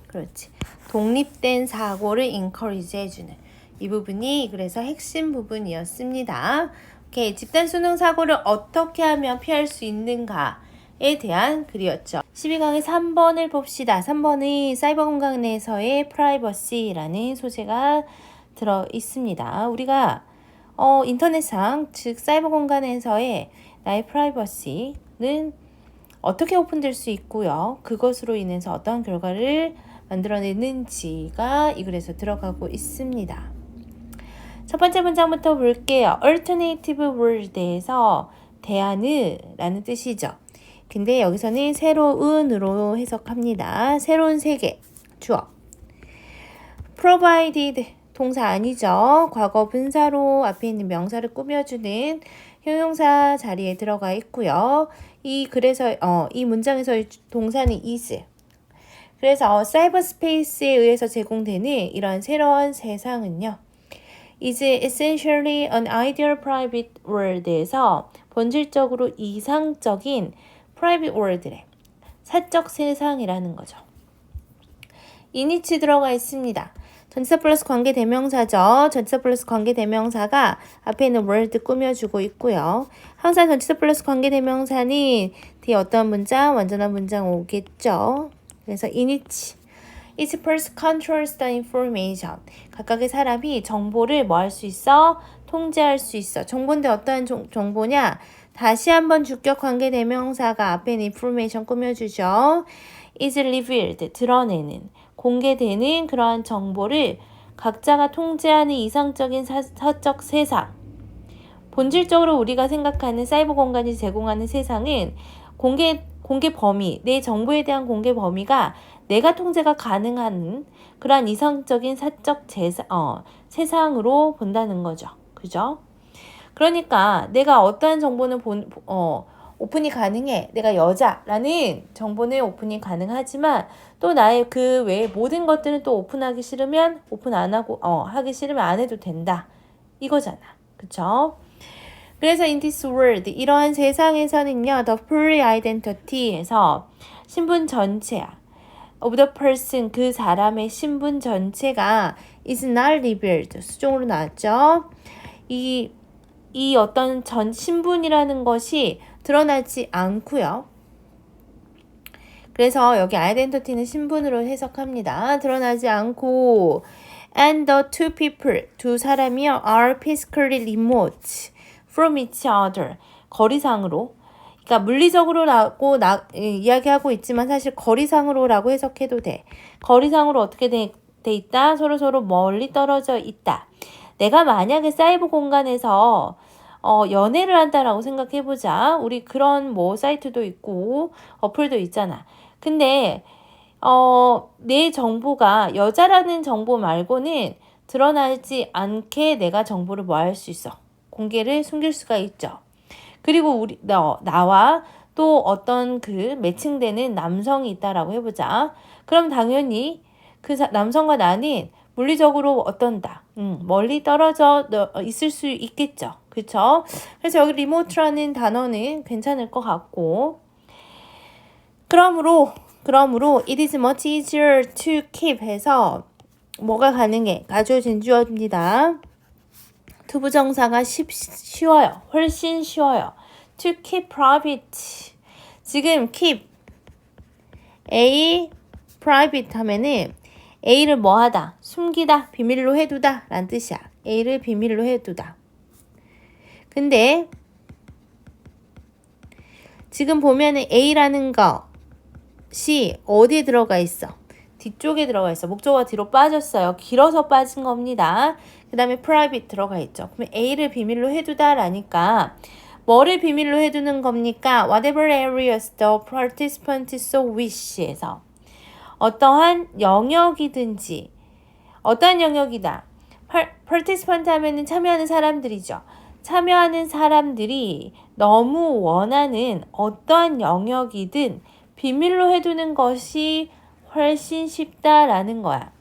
그렇지. 독립된 사고를 encourage 해주는 이 부분이 그래서 핵심 부분이었습니다. 오케이. 집단 수능 사고를 어떻게 하면 피할 수 있는가에 대한 글이었죠. 12강의 3번을 봅시다. 3번의 사이버 공간 내에서의 프라이버시라는 소재가 들어 있습니다. 우리가 인터넷상 즉 사이버 공간에서의 나의 프라이버시는 어떻게 오픈될 수 있고요. 그것으로 인해서 어떤 결과를 만들어내는지가 이 글에서 들어가고 있습니다. 첫 번째 문장부터 볼게요. Alternative world에서 대안을 라는 뜻이죠. 근데 여기서는 새로운으로 해석합니다. 새로운 세계, 주어. Provided, 동사 아니죠. 과거 분사로 앞에 있는 명사를 꾸며주는 형용사 자리에 들어가 있고요. 이 문장에서의 동사는 is. 그래서 사이버 스페이스에 의해서 제공되는 이런 새로운 세상은요. is essentially an ideal private world에서 본질적으로 이상적인 private world의 사적 세상이라는 거죠. in이 들어가 있습니다. 전치사 플러스 관계 대명사죠. 전치사 플러스 관계 대명사가 앞에 있는 world 꾸며주고 있고요. 항상 전치사 플러스 관계 대명사는 뒤에 어떤 문장, 완전한 문장 오겠죠. 그래서 init, each person controls the information. 각각의 사람이 정보를 뭐 할 수 있어? 통제할 수 있어. 정보인데 어떠한 정보냐? 다시 한번 주격 관계 대명사가 앞에 있는 information 꾸며주죠. is revealed, 드러내는, 공개되는 그러한 정보를 각자가 통제하는 이상적인 사적 세상. 본질적으로 우리가 생각하는 사이버 공간이 제공하는 세상은 공개 범위, 내 정보에 대한 공개 범위가 내가 통제가 가능한 그러한 이상적인 사적 세상으로 본다는 거죠. 그죠? 그러니까 내가 어떠한 정보는 오픈이 가능해. 내가 여자라는 정보는 오픈이 가능하지만 또 나의 그 외에 모든 것들은 또 오픈하기 싫으면 오픈 안 하고 하기 싫으면 안 해도 된다. 이거잖아. 그쵸? 그래서 in this world 이러한 세상에서는요. the full identity에서 신분 전체야. of the person 그 사람의 신분 전체가 is not revealed. 수종으로 나왔죠. 이 어떤 신분이라는 것이 드러나지 않고요. 그래서 여기 identity는 신분으로 해석합니다. 드러나지 않고 and the two people 두 사람이요 are physically remote from each other 거리상으로 그러니까 물리적으로라고 이야기하고 있지만 사실 거리상으로라고 해석해도 돼. 거리상으로 어떻게 돼 있다? 서로 멀리 떨어져 있다. 내가 만약에 사이버 공간에서 연애를 한다라고 생각해보자. 우리 그런 사이트도 있고 어플도 있잖아. 근데 내 정보가 여자라는 정보 말고는 드러나지 않게 내가 정보를 할 수 있어. 공개를 숨길 수가 있죠. 그리고 나와 또 어떤 그 매칭되는 남성이 있다라고 해보자. 그럼 당연히 그 남성과 나는 물리적으로 어떤다. 멀리 떨어져 있을 수 있겠죠. 그쵸? 그래서 여기 리모트라는 단어는 괜찮을 것 같고 그러므로 it is much easier to keep 해서 뭐가 가능해? 가져진 주어입니다. 투부정사가 쉬워요. 훨씬 쉬워요. To keep private. 지금 keep A private 하면은 A를 뭐하다? 숨기다, 비밀로 해두다 라는 뜻이야. A를 비밀로 해두다. 근데 지금 보면은 A라는 것이 어디에 들어가 있어? 뒤쪽에 들어가 있어. 목적어가 뒤로 빠졌어요. 길어서 빠진 겁니다. 그 다음에 private 들어가 있죠. 그러면 A를 비밀로 해두다 라니까 뭐를 비밀로 해두는 겁니까? Whatever areas the participant so wish에서 어떠한 영역이든지 어떠한 영역이다. participant 하면은 참여하는 사람들이죠. 참여하는 사람들이 너무 원하는 어떠한 영역이든 비밀로 해두는 것이 훨씬 쉽다라는 거야.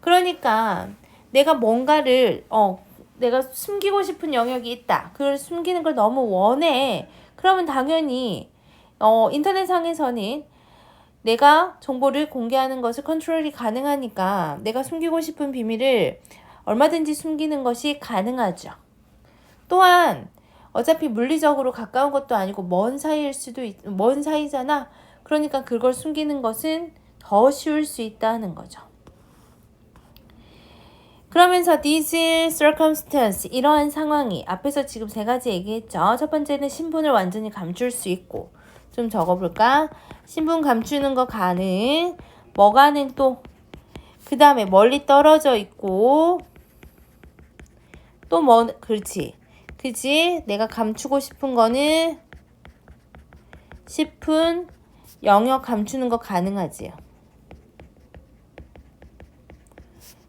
그러니까 내가 뭔가를 내가 숨기고 싶은 영역이 있다. 그걸 숨기는 걸 너무 원해. 그러면 당연히 인터넷상에서는 내가 정보를 공개하는 것을 컨트롤이 가능하니까 내가 숨기고 싶은 비밀을 얼마든지 숨기는 것이 가능하죠. 또한 어차피 물리적으로 가까운 것도 아니고 먼 사이잖아. 그러니까 그걸 숨기는 것은 더 쉬울 수 있다는 거죠. 그러면서 this circumstance 이러한 상황이 앞에서 지금 세 가지 얘기했죠. 첫 번째는 신분을 완전히 감출 수 있고 좀 적어볼까? 신분 감추는 거 가능. 뭐가는 또 그 다음에 멀리 떨어져 있고 또 그렇지. 그지? 내가 감추고 싶은 거는 싶은 영역 감추는 거 가능하지요.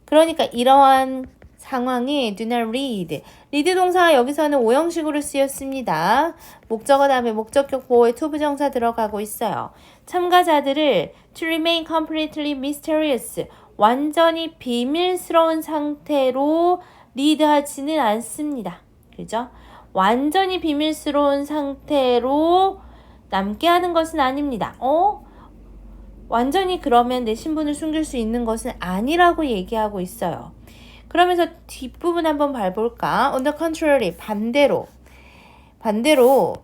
그러니까 이러한 상황이 do not read. read 동사가 여기서는 오형식으로 쓰였습니다. 목적어 다음에 목적격 보호에 to 부정사 들어가고 있어요. 참가자들을 to remain completely mysterious. 완전히 비밀스러운 상태로 리드하지는 않습니다. 그죠? 완전히 비밀스러운 상태로 남게 하는 것은 아닙니다. 완전히 그러면 내 신분을 숨길 수 있는 것은 아니라고 얘기하고 있어요. 그러면서 뒷부분 한번 봐볼까? On the contrary, 반대로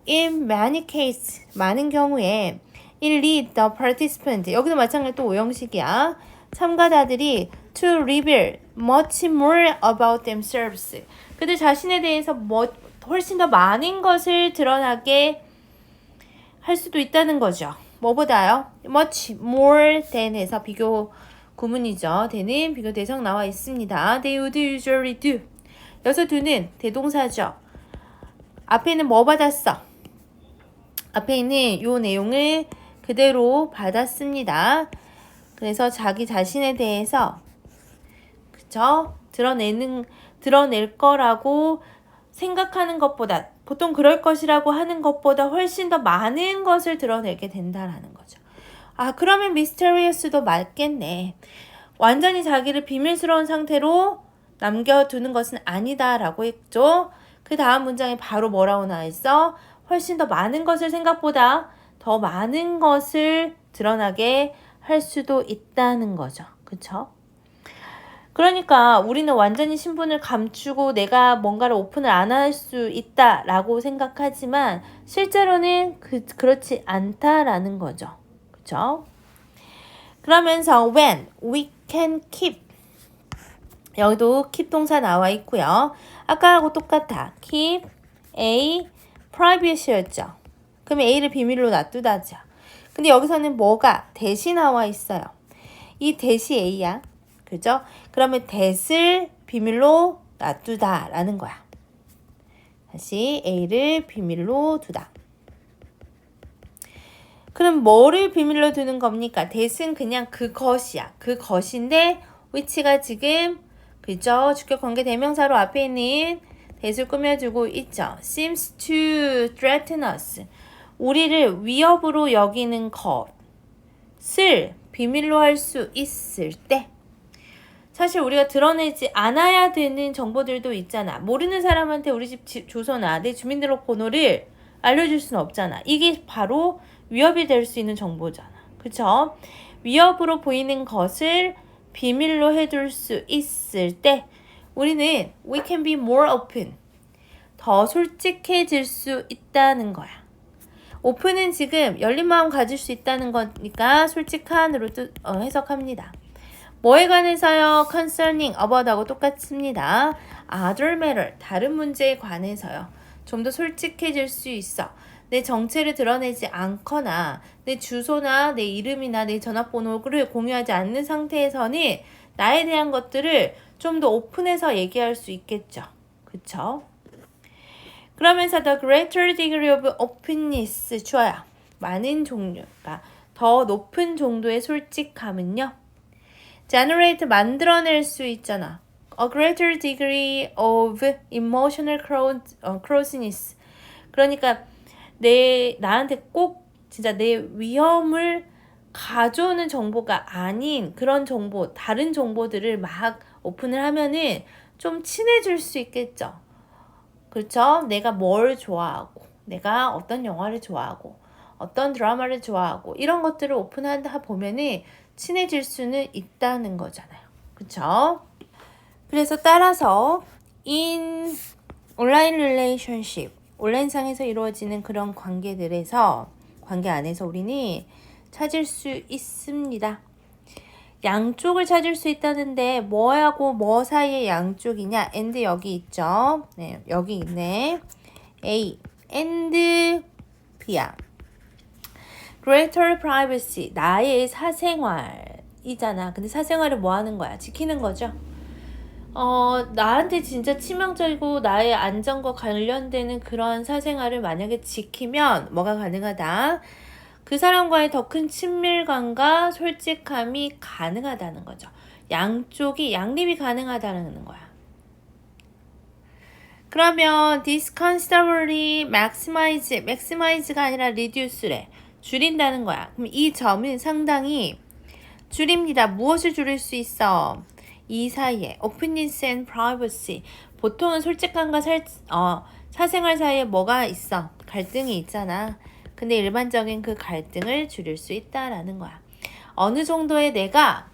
in many cases, 많은 경우에 it lead the participant, 여기도 마찬가지로 또 오형식이야. 참가자들이 to reveal much more about themselves. 그들 자신에 대해서 훨씬 더 많은 것을 드러나게 할 수도 있다는 거죠. 뭐보다요? much more than 해서 비교 구문이죠. than은 비교 대상 나와 있습니다. They would usually do. 여기서 do는 대동사죠. 앞에는 뭐 받았어? 앞에 있는 요 내용을 그대로 받았습니다. 그래서 자기 자신에 대해서 그쵸? 드러낼 거라고 생각하는 것보다 보통 그럴 것이라고 하는 것보다 훨씬 더 많은 것을 드러내게 된다라는 거죠. 아, 그러면 misterious도 맞겠네. 완전히 자기를 비밀스러운 상태로 남겨두는 것은 아니다라고 했죠. 그 다음 문장에 바로 뭐라고 나와 있어? 훨씬 더 많은 것을 생각보다 더 많은 것을 드러나게 할 수도 있다는 거죠. 그쵸? 그러니까 우리는 완전히 신분을 감추고 내가 뭔가를 오픈을 안 할 수 있다라고 생각하지만 실제로는 그렇지 않다라는 거죠. 그쵸? 그러면서 when we can keep 여기도 keep 동사 나와 있고요. 아까하고 똑같아. keep A private였죠. 그럼 A를 비밀로 놔두다죠. 근데 여기서는 뭐가 대시 나와 있어요. 이 대시 A야. 그죠? 그러면 that을 비밀로 놔두다라는 거야. 다시 A를 비밀로 두다. 그럼 뭐를 비밀로 두는 겁니까? that은 그냥 그것이야. 그것인데 which가 지금 그죠? 주격 관계 대명사로 앞에 있는 that을 꾸며주고 있죠. seems to threaten us. 우리를 위협으로 여기는 것을 비밀로 할 수 있을 때 사실 우리가 드러내지 않아야 되는 정보들도 있잖아. 모르는 사람한테 우리 집 주소나 내 주민등록번호를 알려줄 수는 없잖아. 이게 바로 위협이 될 수 있는 정보잖아. 그쵸? 위협으로 보이는 것을 비밀로 해둘 수 있을 때 우리는 we can be more open. 더 솔직해질 수 있다는 거야. 오픈은 지금 열린 마음 가질 수 있다는 거니까 솔직한으로 해석합니다. 뭐에 관해서요? concerning, about하고 똑같습니다. other matter, 다른 문제에 관해서요. 좀 더 솔직해질 수 있어. 내 정체를 드러내지 않거나 내 주소나 내 이름이나 내 전화번호를 공유하지 않는 상태에서는 나에 대한 것들을 좀 더 오픈해서 얘기할 수 있겠죠. 그쵸? 그러면서 the greater degree of openness 주어야. 많은 종류가 더 높은 정도의 솔직함은요. generate 만들어낼 수 있잖아. A greater degree of emotional closeness. 그러니까 나한테 꼭 진짜 내 위험을 가져오는 정보가 아닌 그런 정보, 다른 정보들을 막 오픈을 하면은 좀 친해질 수 있겠죠. 그렇죠? 내가 뭘 좋아하고, 내가 어떤 영화를 좋아하고, 어떤 드라마를 좋아하고 이런 것들을 오픈하다 보면은 친해질 수는 있다는 거잖아요. 그쵸? 그래서 따라서 in 온라인 relationship, 온라인상에서 이루어지는 그런 관계 안에서 우리는 찾을 수 있습니다. 양쪽을 찾을 수 있다는데 뭐하고 뭐 사이의 양쪽이냐? and 여기 있죠. 네, 여기 있네. A and B야. greater privacy, 나의 사생활이잖아. 근데 사생활을 뭐 하는 거야? 지키는 거죠. 나한테 진짜 치명적이고 나의 안전과 관련되는 그런 사생활을 만약에 지키면 뭐가 가능하다? 그 사람과의 더 큰 친밀감과 솔직함이 가능하다는 거죠. 양쪽이 양립이 가능하다는 거야. 그러면 this considerably maximize가 아니라 reduce래. 줄인다는 거야. 그럼 이 점은 상당히 줄입니다. 무엇을 줄일 수 있어? 이 사이에 openness and privacy. 보통은 솔직함과 사생활 사이에 뭐가 있어? 갈등이 있잖아. 근데 일반적인 그 갈등을 줄일 수 있다라는 거야. 어느 정도의 내가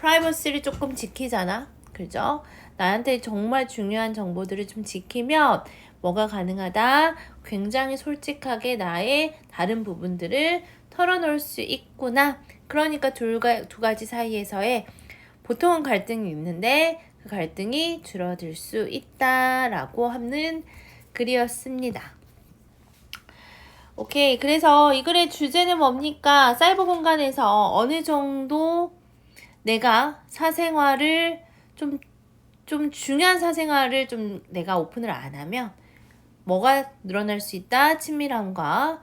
privacy를 조금 지키잖아. 그죠? 나한테 정말 중요한 정보들을 좀 지키면 뭐가 가능하다? 굉장히 솔직하게 나의 다른 부분들을 털어놓을 수 있구나. 그러니까 두 가지 사이에서의 보통은 갈등이 있는데 그 갈등이 줄어들 수 있다라고 하는 글이었습니다. 오케이. 그래서 이 글의 주제는 뭡니까? 사이버 공간에서 어느 정도 내가 사생활을 좀 중요한 사생활을 내가 오픈을 안 하면 뭐가 늘어날 수 있다? 친밀함과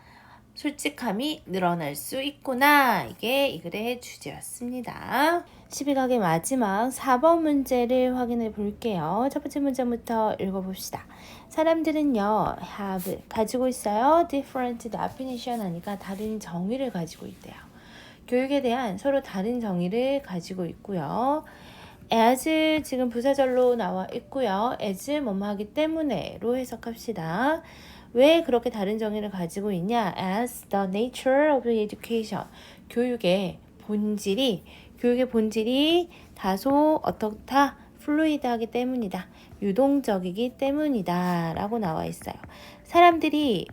솔직함이 늘어날 수 있구나. 이게 이 글의 주제였습니다. 12각의 마지막 4번 문제를 확인해 볼게요. 첫 번째 문제부터 읽어봅시다. 사람들은요, have, 가지고 있어요. different definition 하니까 다른 정의를 가지고 있대요. 교육에 대한 서로 다른 정의를 가지고 있고요. as 지금 부사절로 나와 있고요. as 뭐뭐 하기 때문에로 해석합시다. 왜 그렇게 다른 정의를 가지고 있냐? As the nature of education. 교육의 본질이 다소 어떻다? 플루이드하기 때문이다. 유동적이기 때문이다. 라고 나와 있어요. 사람들이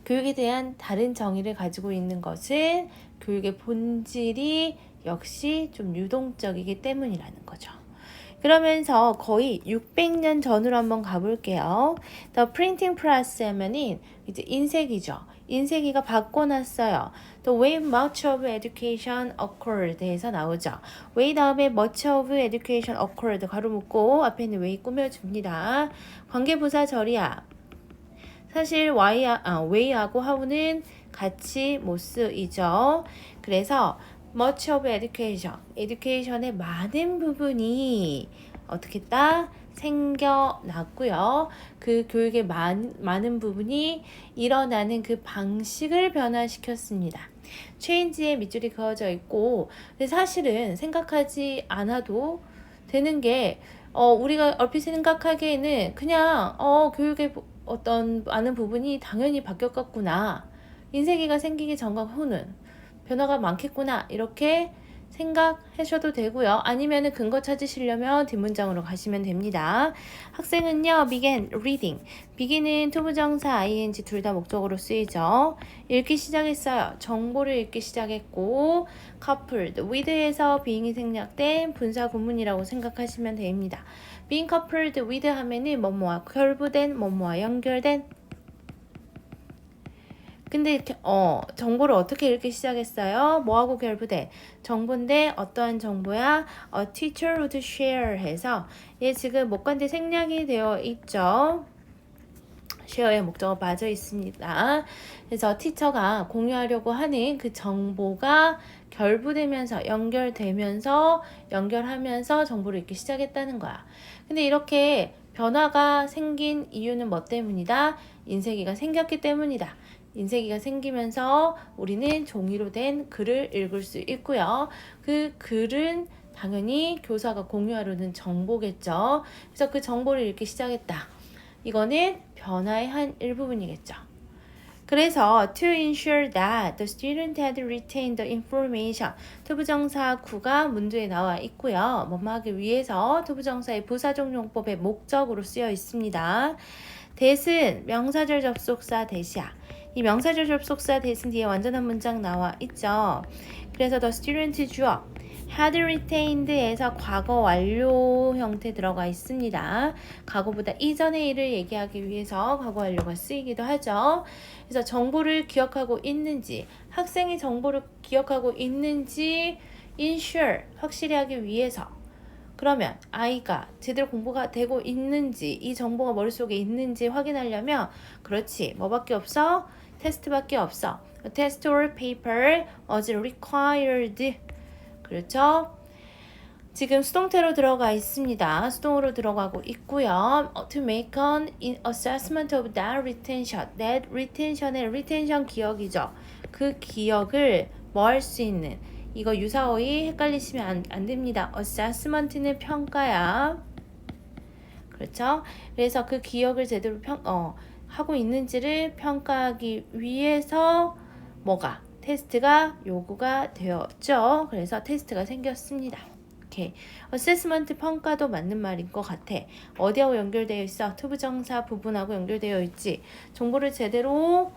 교육에 대한 다른 정의를 가지고 있는 것은 교육의 본질이 역시 좀 유동적이기 때문이라는 거죠. 그러면서 거의 600년 전으로 한번 가볼게요. The printing press 하면은 이제 인쇄기죠. 인쇄기가 바꿔놨어요. The way much of education occurred 해서 나오죠. way 다음에 much of education occurred 가로 묶고 앞에 있는 way 꾸며줍니다. 관계부사절이야. 사실 way하고 how는 같이 못 쓰이죠. 그래서 much of education의 많은 부분이 어떻게 했다? 생겨났고요. 그 교육의 많은 부분이 일어나는 그 방식을 변화시켰습니다. change에 밑줄이 그어져 있고, 근데 사실은 생각하지 않아도 되는 게 우리가 얼핏 생각하기에는 그냥 교육의 어떤 많은 부분이 당연히 바뀌었겠구나. 인쇄기가 생기기 전과 후는 변화가 많겠구나. 이렇게 생각하셔도 되고요. 아니면 근거 찾으시려면 뒷문장으로 가시면 됩니다. 학생은요, began reading. begin은 투부정사, ing 둘 다 목적으로 쓰이죠. 읽기 시작했어요. 정보를 읽기 시작했고, coupled with에서 being이 생략된 분사 구문이라고 생각하시면 됩니다. being coupled with 하면은 뭐뭐와 결부된, 뭐뭐와 연결된. 근데 정보를 어떻게 읽기 시작했어요? 뭐하고 결부된? 정보인데 어떠한 정보야? A teacher would share 해서 얘 지금 목관대 생략이 되어 있죠. share의 목적어 빠져 있습니다. 그래서 티처가 공유하려고 하는 그 정보가 결부되면서 연결하면서 정보를 읽기 시작했다는 거야. 근데 이렇게 변화가 생긴 이유는 뭐 때문이다? 인쇄기가 생겼기 때문이다. 인쇄기가 생기면서 우리는 종이로 된 글을 읽을 수 있고요. 그 글은 당연히 교사가 공유하려는 정보겠죠. 그래서 그 정보를 읽기 시작했다. 이거는 변화의 한 일부분이겠죠. 그래서 to ensure that the student had retained the information 투부정사 구가 문제에 나와 있고요. 뭐뭐 하기 위해서 투부정사의 부사적용법의 목적으로 쓰여 있습니다. that은 명사절 접속사 that이야. 이 명사절 접속사 that은 뒤에 완전한 문장 나와 있죠. 그래서 the student 주어 had retained에서 과거 완료 형태 들어가 있습니다. 과거보다 이전의 일을 얘기하기 위해서 과거 완료가 쓰이기도 하죠. 그래서 정보를 기억하고 있는지, 학생이 정보를 기억하고 있는지 ensure 확실히 하기 위해서. 그러면 아이가 제대로 공부가 되고 있는지, 이 정보가 머릿속에 있는지 확인하려면 그렇지, 뭐밖에 없어? 테스트밖에 없어. A test or paper was required. 그렇죠? 지금 수동태로 들어가 있습니다. 수동으로 들어가고 있고요. To make an assessment of that retention. That retention의 retention 기억이죠. 그 기억을 뭐 할 수 있는, 이거 유사어휘 헷갈리시면 안 됩니다. assessment는 평가야. 그렇죠? 그래서 그 기억을 제대로 하고 있는지를 평가하기 위해서 뭐가? 테스트가 요구가 되었죠. 그래서 테스트가 생겼습니다. 오케이. 어세스먼트 평가도 맞는 말인 것 같아. 어디하고 연결되어 있어? 투부정사 부분하고 연결되어 있지. 정보를 제대로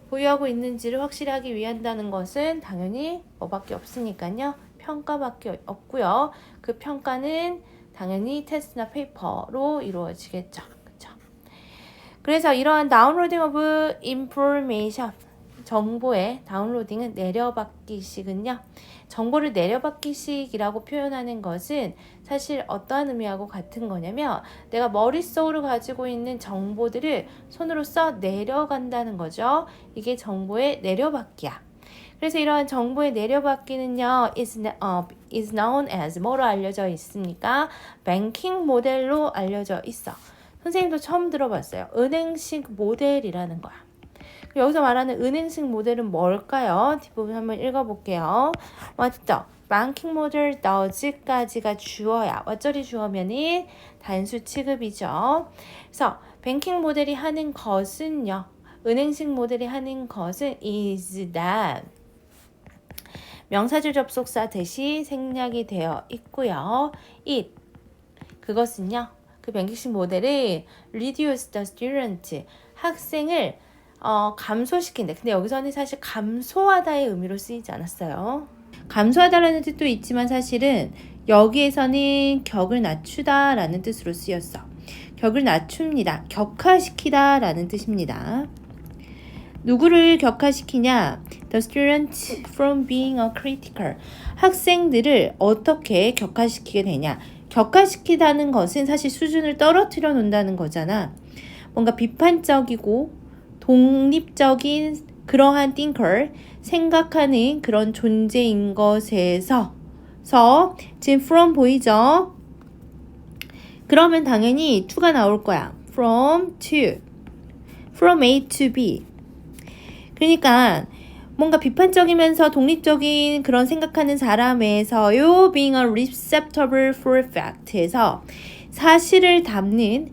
보유하고 있는지를 확실하게 위한다는 것은 당연히 뭐밖에 없으니까요. 평가밖에 없고요. 그 평가는 당연히 테스트나 페이퍼로 이루어지겠죠. 그렇죠? 그래서 이러한 다운로딩 오브 인포메이션 정보의 다운로딩은 내려받기식은요. 정보를 내려받기식이라고 표현하는 것은 사실 어떠한 의미하고 같은 거냐면 내가 머릿속으로 가지고 있는 정보들을 손으로 써 내려간다는 거죠. 이게 정보의 내려받기야. 그래서 이러한 정보의 내려받기는요, is known as 뭐로 알려져 있습니까? 뱅킹 모델로 알려져 있어. 선생님도 처음 들어봤어요. 은행식 모델이라는 거야. 여기서 말하는 은행식 모델은 뭘까요? 뒷부분 한번 읽어볼게요. 맞죠? banking model does까지가 주어야. 왓절이 주어면은 단수 취급이죠. 그래서 뱅킹 모델이 하는 것은요. 은행식 모델이 하는 것은 is that 명사절 접속사 대시 생략이 되어 있고요. it 그것은요. 그 뱅킹식 모델이 reduce the student 학생을 감소시킨다. 근데 여기서는 사실 감소하다의 의미로 쓰이지 않았어요. 감소하다라는 뜻도 있지만 사실은 여기에서는 격을 낮추다 라는 뜻으로 쓰였어. 격을 낮춥니다. 격화시키다 라는 뜻입니다. 누구를 격화시키냐? The students from being a critical. 학생들을 어떻게 격화시키게 되냐? 격화시키다는 것은 사실 수준을 떨어뜨려 놓는다는 거잖아. 뭔가 비판적이고 독립적인 그러한 thinker, 생각하는 그런 존재인 것에서 지금 from 보이죠? 그러면 당연히 to가 나올 거야. from to, from A to B. 그러니까 뭔가 비판적이면서 독립적인 그런 생각하는 사람에서요, being a receptacle for fact에서 사실을 담는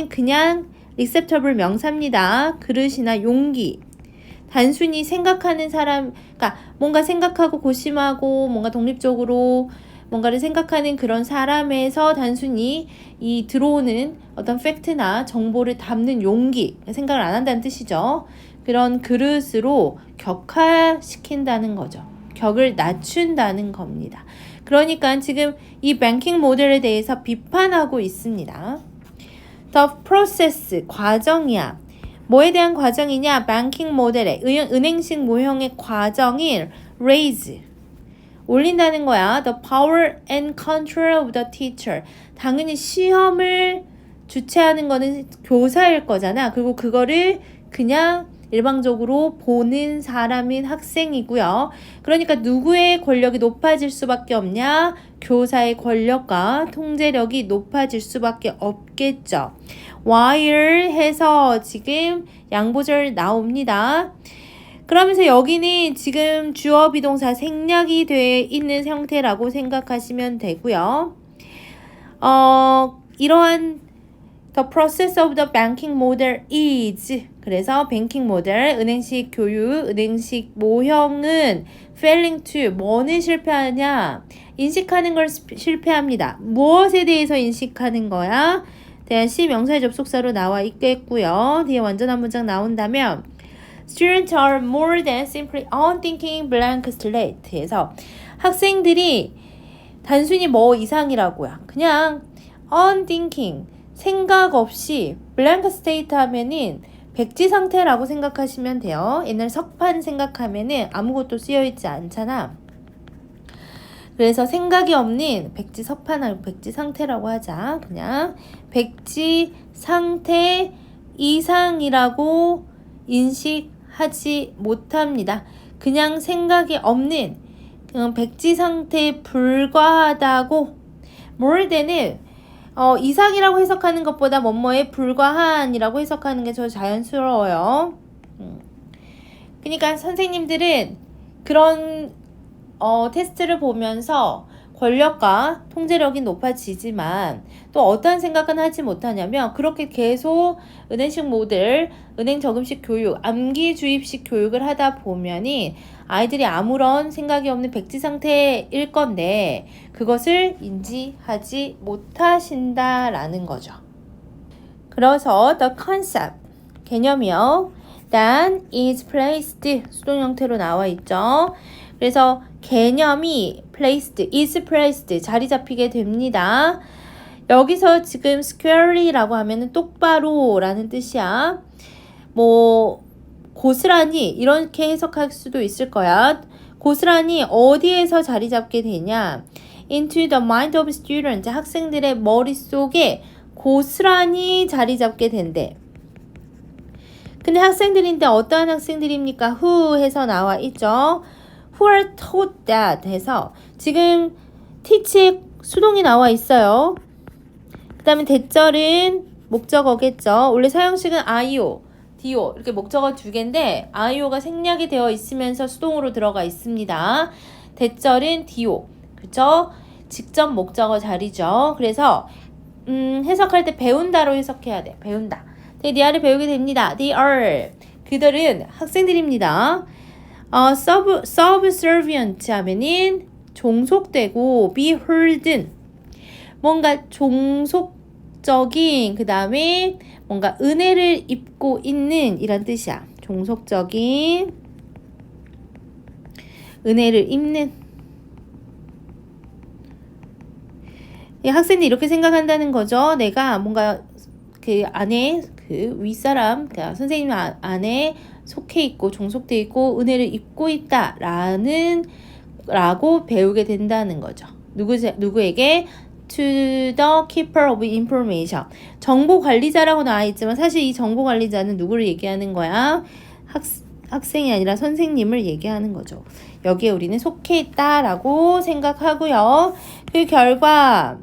그냥 receptacle 명사입니다. 그릇이나 용기. 단순히 생각하는 사람, 그러니까 뭔가 생각하고 고심하고 뭔가 독립적으로 뭔가를 생각하는 그런 사람에서 단순히 이 들어오는 어떤 팩트나 정보를 담는 용기, 생각을 안 한다는 뜻이죠. 그런 그릇으로 격화시킨다는 거죠. 격을 낮춘다는 겁니다. 그러니까 지금 이 뱅킹 모델에 대해서 비판하고 있습니다. The process, 과정이야. 뭐에 대한 과정이냐? 뱅킹 모델의 은행식 모형의 과정인 raise, 올린다는 거야. The power and control of the teacher. 당연히 시험을 주최하는 거는 교사일 거잖아. 그리고 그거를 그냥 일방적으로 보는 사람인 학생이고요. 그러니까 누구의 권력이 높아질 수밖에 없냐? 교사의 권력과 통제력이 높아질 수밖에 없겠죠. while 해서 지금 양보절 나옵니다. 그러면서 여기는 지금 주어 비동사 생략이 되어 있는 형태라고 생각하시면 되고요. 이러한 The process of the banking model is, 그래서 banking model, 은행식 교육, 은행식 모형은 failing to, 뭐는 실패하냐? 인식하는 걸 실패합니다. 무엇에 대해서 인식하는 거야? 대한시 명사의 접속사로 나와 있겠고요. 뒤에 완전한 문장 나온다면 Students are more than simply unthinking blank slate에서 학생들이 단순히 뭐 이상이라고요. 그냥 unthinking, 생각 없이 blank state 하면은 백지 상태라고 생각하시면 돼요. 옛날 석판 생각하면은 아무것도 쓰여있지 않잖아. 그래서 생각이 없는 백지 석판하고 백지 상태라고 하자. 그냥 백지 상태 이상이라고 인식하지 못합니다. 그냥 생각이 없는 백지 상태에 불과하다고 more than은 이상이라고 해석하는 것보다 뭐뭐에 불과한이라고 해석하는 게 더 자연스러워요. 그러니까 선생님들은 그런 테스트를 보면서 권력과 통제력이 높아지지만 또 어떠한 생각은 하지 못하냐면 그렇게 계속 은행식 모델, 은행 적음식 교육, 암기 주입식 교육을 하다 보면이 아이들이 아무런 생각이 없는 백지 상태일 건데 그것을 인지하지 못하신다라는 거죠. 그래서 the concept, 개념이요. then is placed, 수동 형태로 나와 있죠. 그래서 개념이 placed, is placed, 자리 잡히게 됩니다. 여기서 지금 squarely라고 하면은 똑바로 라는 뜻이야. 뭐 고스란히 이렇게 해석할 수도 있을 거야. 고스란히 어디에서 자리 잡게 되냐? Into the mind of students. 학생들의 머릿속에 고스란히 자리 잡게 된대. 근데 학생들인데 어떠한 학생들입니까? Who 해서 나와 있죠. Who are taught that 해서 지금 teach에 수동이 나와 있어요. 그 다음에 대절은 목적어겠죠. 원래 사형식은 IO, DO 이렇게 목적어 두 개인데 IO가 생략이 되어 있으면서 수동으로 들어가 있습니다. 대절은 DO, 그렇죠? 직접 목적어 자리죠. 그래서 해석할 때 배운다로 해석해야 돼. 배운다. They are 배우게 됩니다. They are 그들은 학생들입니다. subservient 하면은 종속되고 beholden 뭔가 종속적인 그 다음에 뭔가 은혜를 입고 있는 이란 뜻이야. 종속적인 은혜를 입는 학생들이 이렇게 생각한다는 거죠. 내가 뭔가 그 안에 그 윗사람 그러니까 선생님 안에 속해 있고 종속돼 있고 은혜를 입고 있다라고 배우게 된다는 거죠. 누구에게? To the keeper of information. 정보 관리자라고 나와 있지만 사실 이 정보 관리자는 누구를 얘기하는 거야? 학생이 아니라 선생님을 얘기하는 거죠. 여기에 우리는 속해 있다라고 생각하고요. 그 결과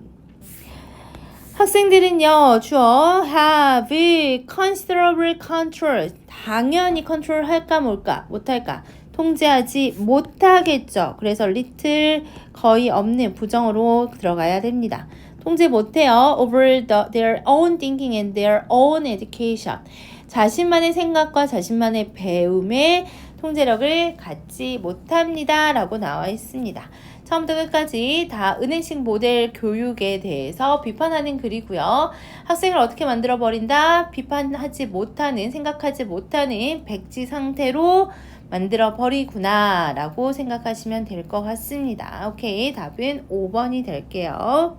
학생들은요, 주어 have considerable control. 당연히 컨트롤 할까 뭘까? 못할까? 통제하지 못하겠죠. 그래서 little 거의 없는 부정어로 들어가야 됩니다. 통제 못해요. over their own thinking and their own education. 자신만의 생각과 자신만의 배움에 통제력을 갖지 못합니다. 라고 나와 있습니다. 처음부터 끝까지 다 은행식 모델 교육에 대해서 비판하는 글이고요. 학생을 어떻게 만들어버린다? 비판하지 못하는, 생각하지 못하는 백지 상태로 만들어버리구나 라고 생각하시면 될 것 같습니다. 오케이, 답은 5번이 될게요.